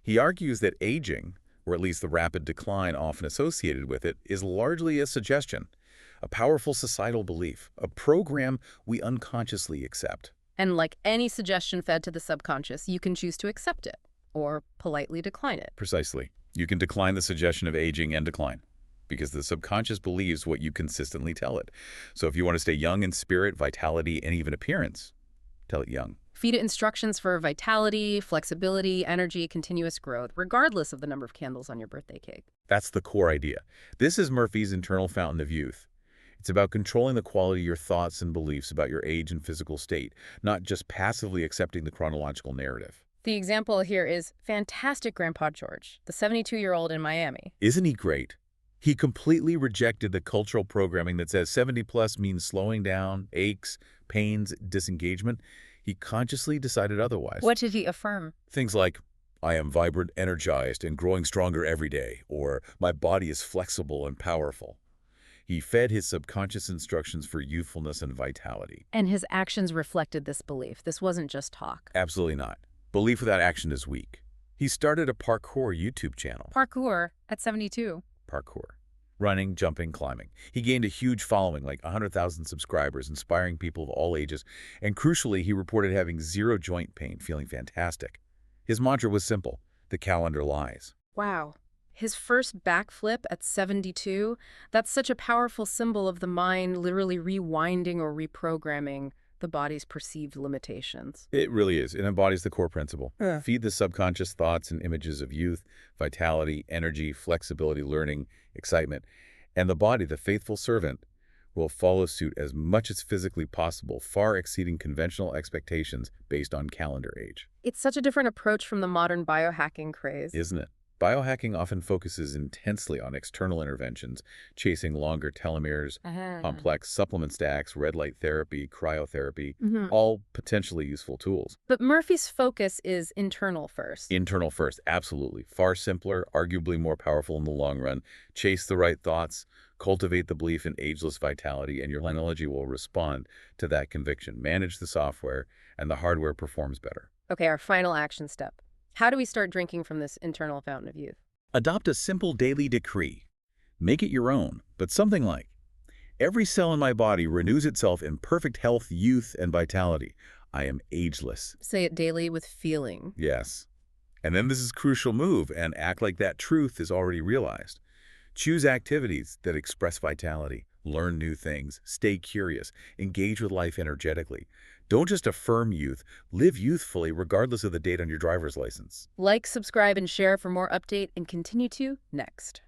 S2: He argues that aging, or at least the rapid decline often associated with it, is largely a suggestion, a powerful societal belief, a program we unconsciously accept.
S1: And like any suggestion fed to the subconscious, you can choose to accept it or politely decline it.
S2: Precisely. You can decline the suggestion of aging and decline, because the subconscious believes what you consistently tell it. So if you want to stay young in spirit, vitality, and even appearance, tell it young.
S1: Feed it instructions for vitality, flexibility, energy, continuous growth, regardless of the number of candles on your birthday cake.
S2: That's the core idea. This is Murphy's internal fountain of youth. It's about controlling the quality of your thoughts and beliefs about your age and physical state, not just passively accepting the chronological narrative.
S1: The example here is fantastic Grandpa George, the 72-year-old in Miami.
S2: Isn't he great? He completely rejected the cultural programming that says 70 plus means slowing down, aches, pains, disengagement. He consciously decided otherwise.
S1: What did he affirm?
S2: Things like, I am vibrant, energized, and growing stronger every day, or my body is flexible and powerful. He fed his subconscious instructions for youthfulness and vitality.
S1: And his actions reflected this belief. This wasn't just talk.
S2: Absolutely not. Belief without action is weak. He started a parkour YouTube channel.
S1: Parkour at 72.
S2: Parkour. Running, jumping, climbing. He gained a huge following, like 100,000 subscribers, inspiring people of all ages. And crucially, he reported having zero joint pain, feeling fantastic. His mantra was simple: the calendar lies.
S1: Wow. His first backflip at 72, that's such a powerful symbol of the mind literally rewinding or reprogramming the body's perceived limitations.
S2: It really is. It embodies the core principle.
S1: Yeah.
S2: Feed the subconscious thoughts and images of youth, vitality, energy, flexibility, learning, excitement. And the body, the faithful servant, will follow suit as much as physically possible, far exceeding conventional expectations based on calendar age.
S1: It's such a different approach from the modern biohacking craze.
S2: Isn't it? Biohacking often focuses intensely on external interventions, chasing longer telomeres, complex supplement stacks, red light therapy, cryotherapy, all potentially useful tools.
S1: But Murphy's focus is internal first.
S2: Internal first, absolutely. Far simpler, arguably more powerful in the long run. Chase the right thoughts, cultivate the belief in ageless vitality, and your technology will respond to that conviction. Manage the software, and the hardware performs better.
S1: Okay, our final action step. How do we start drinking from this internal fountain of youth?
S2: Adopt a simple daily decree. Make it your own, but something like, every cell in my body renews itself in perfect health, youth, and vitality. I am ageless.
S1: Say it daily with feeling.
S2: Yes. And then this is a crucial move, and act like that truth is already realized. Choose activities that express vitality. Learn new things. Stay curious. Engage with life energetically. Don't just affirm youth. Live youthfully regardless of the date on your driver's license.
S1: Like, subscribe, and share for more update, and continue to next.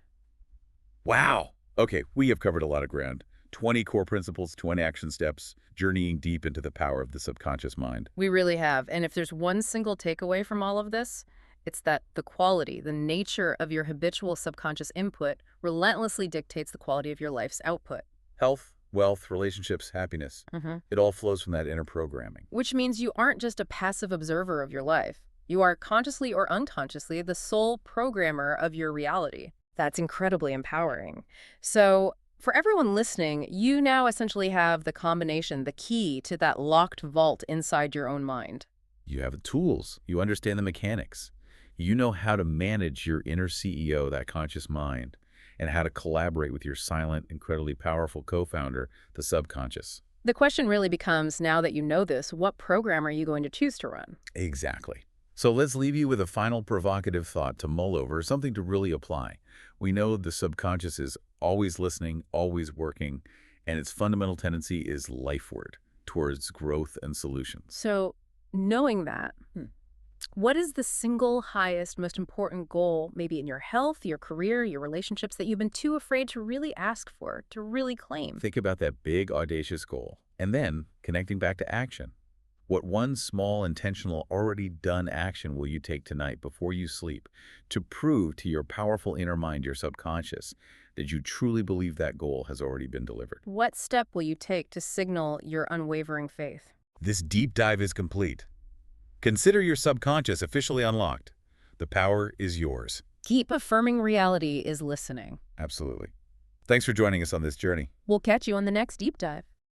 S2: Wow. Okay, we have covered a lot of ground. 20 core principles, 20 action steps, journeying deep into the power of the subconscious mind.
S1: We really have. And if there's one single takeaway from all of this, it's that the quality, the nature of your habitual subconscious input relentlessly dictates the quality of your life's output.
S2: Health, wealth, relationships, happiness. It all flows from that inner programming.
S1: Which means you aren't just a passive observer of your life. You are consciously or unconsciously the sole programmer of your reality. That's incredibly empowering. So, for everyone listening, you now essentially have the combination, the key to that locked vault inside your own mind.
S2: You have the tools. You understand the mechanics. You know how to manage your inner CEO, that conscious mind, and how to collaborate with your silent, incredibly powerful co-founder, the subconscious.
S1: The question really becomes, now that you know this, what program are you going to choose to run?
S2: Exactly. So let's leave you with a final provocative thought to mull over, something to really apply. We know the subconscious is always listening, always working, and its fundamental tendency is lifeward, towards growth and solutions.
S1: So, knowing that, what is the single highest, most important goal, maybe in your health, your career, your relationships, that you've been too afraid to really ask for, to really claim?
S2: Think about that big, audacious goal, and then connecting back to action. What one small, intentional, already done action will you take tonight before you sleep to prove to your powerful inner mind, your subconscious, that you truly believe that goal has already been delivered?
S1: What step will you take to signal your unwavering faith?
S2: This deep dive is complete. Consider your subconscious officially unlocked. The power is yours.
S1: Keep affirming reality is listening.
S2: Absolutely. Thanks for joining us on this journey.
S1: We'll catch you on the next deep dive.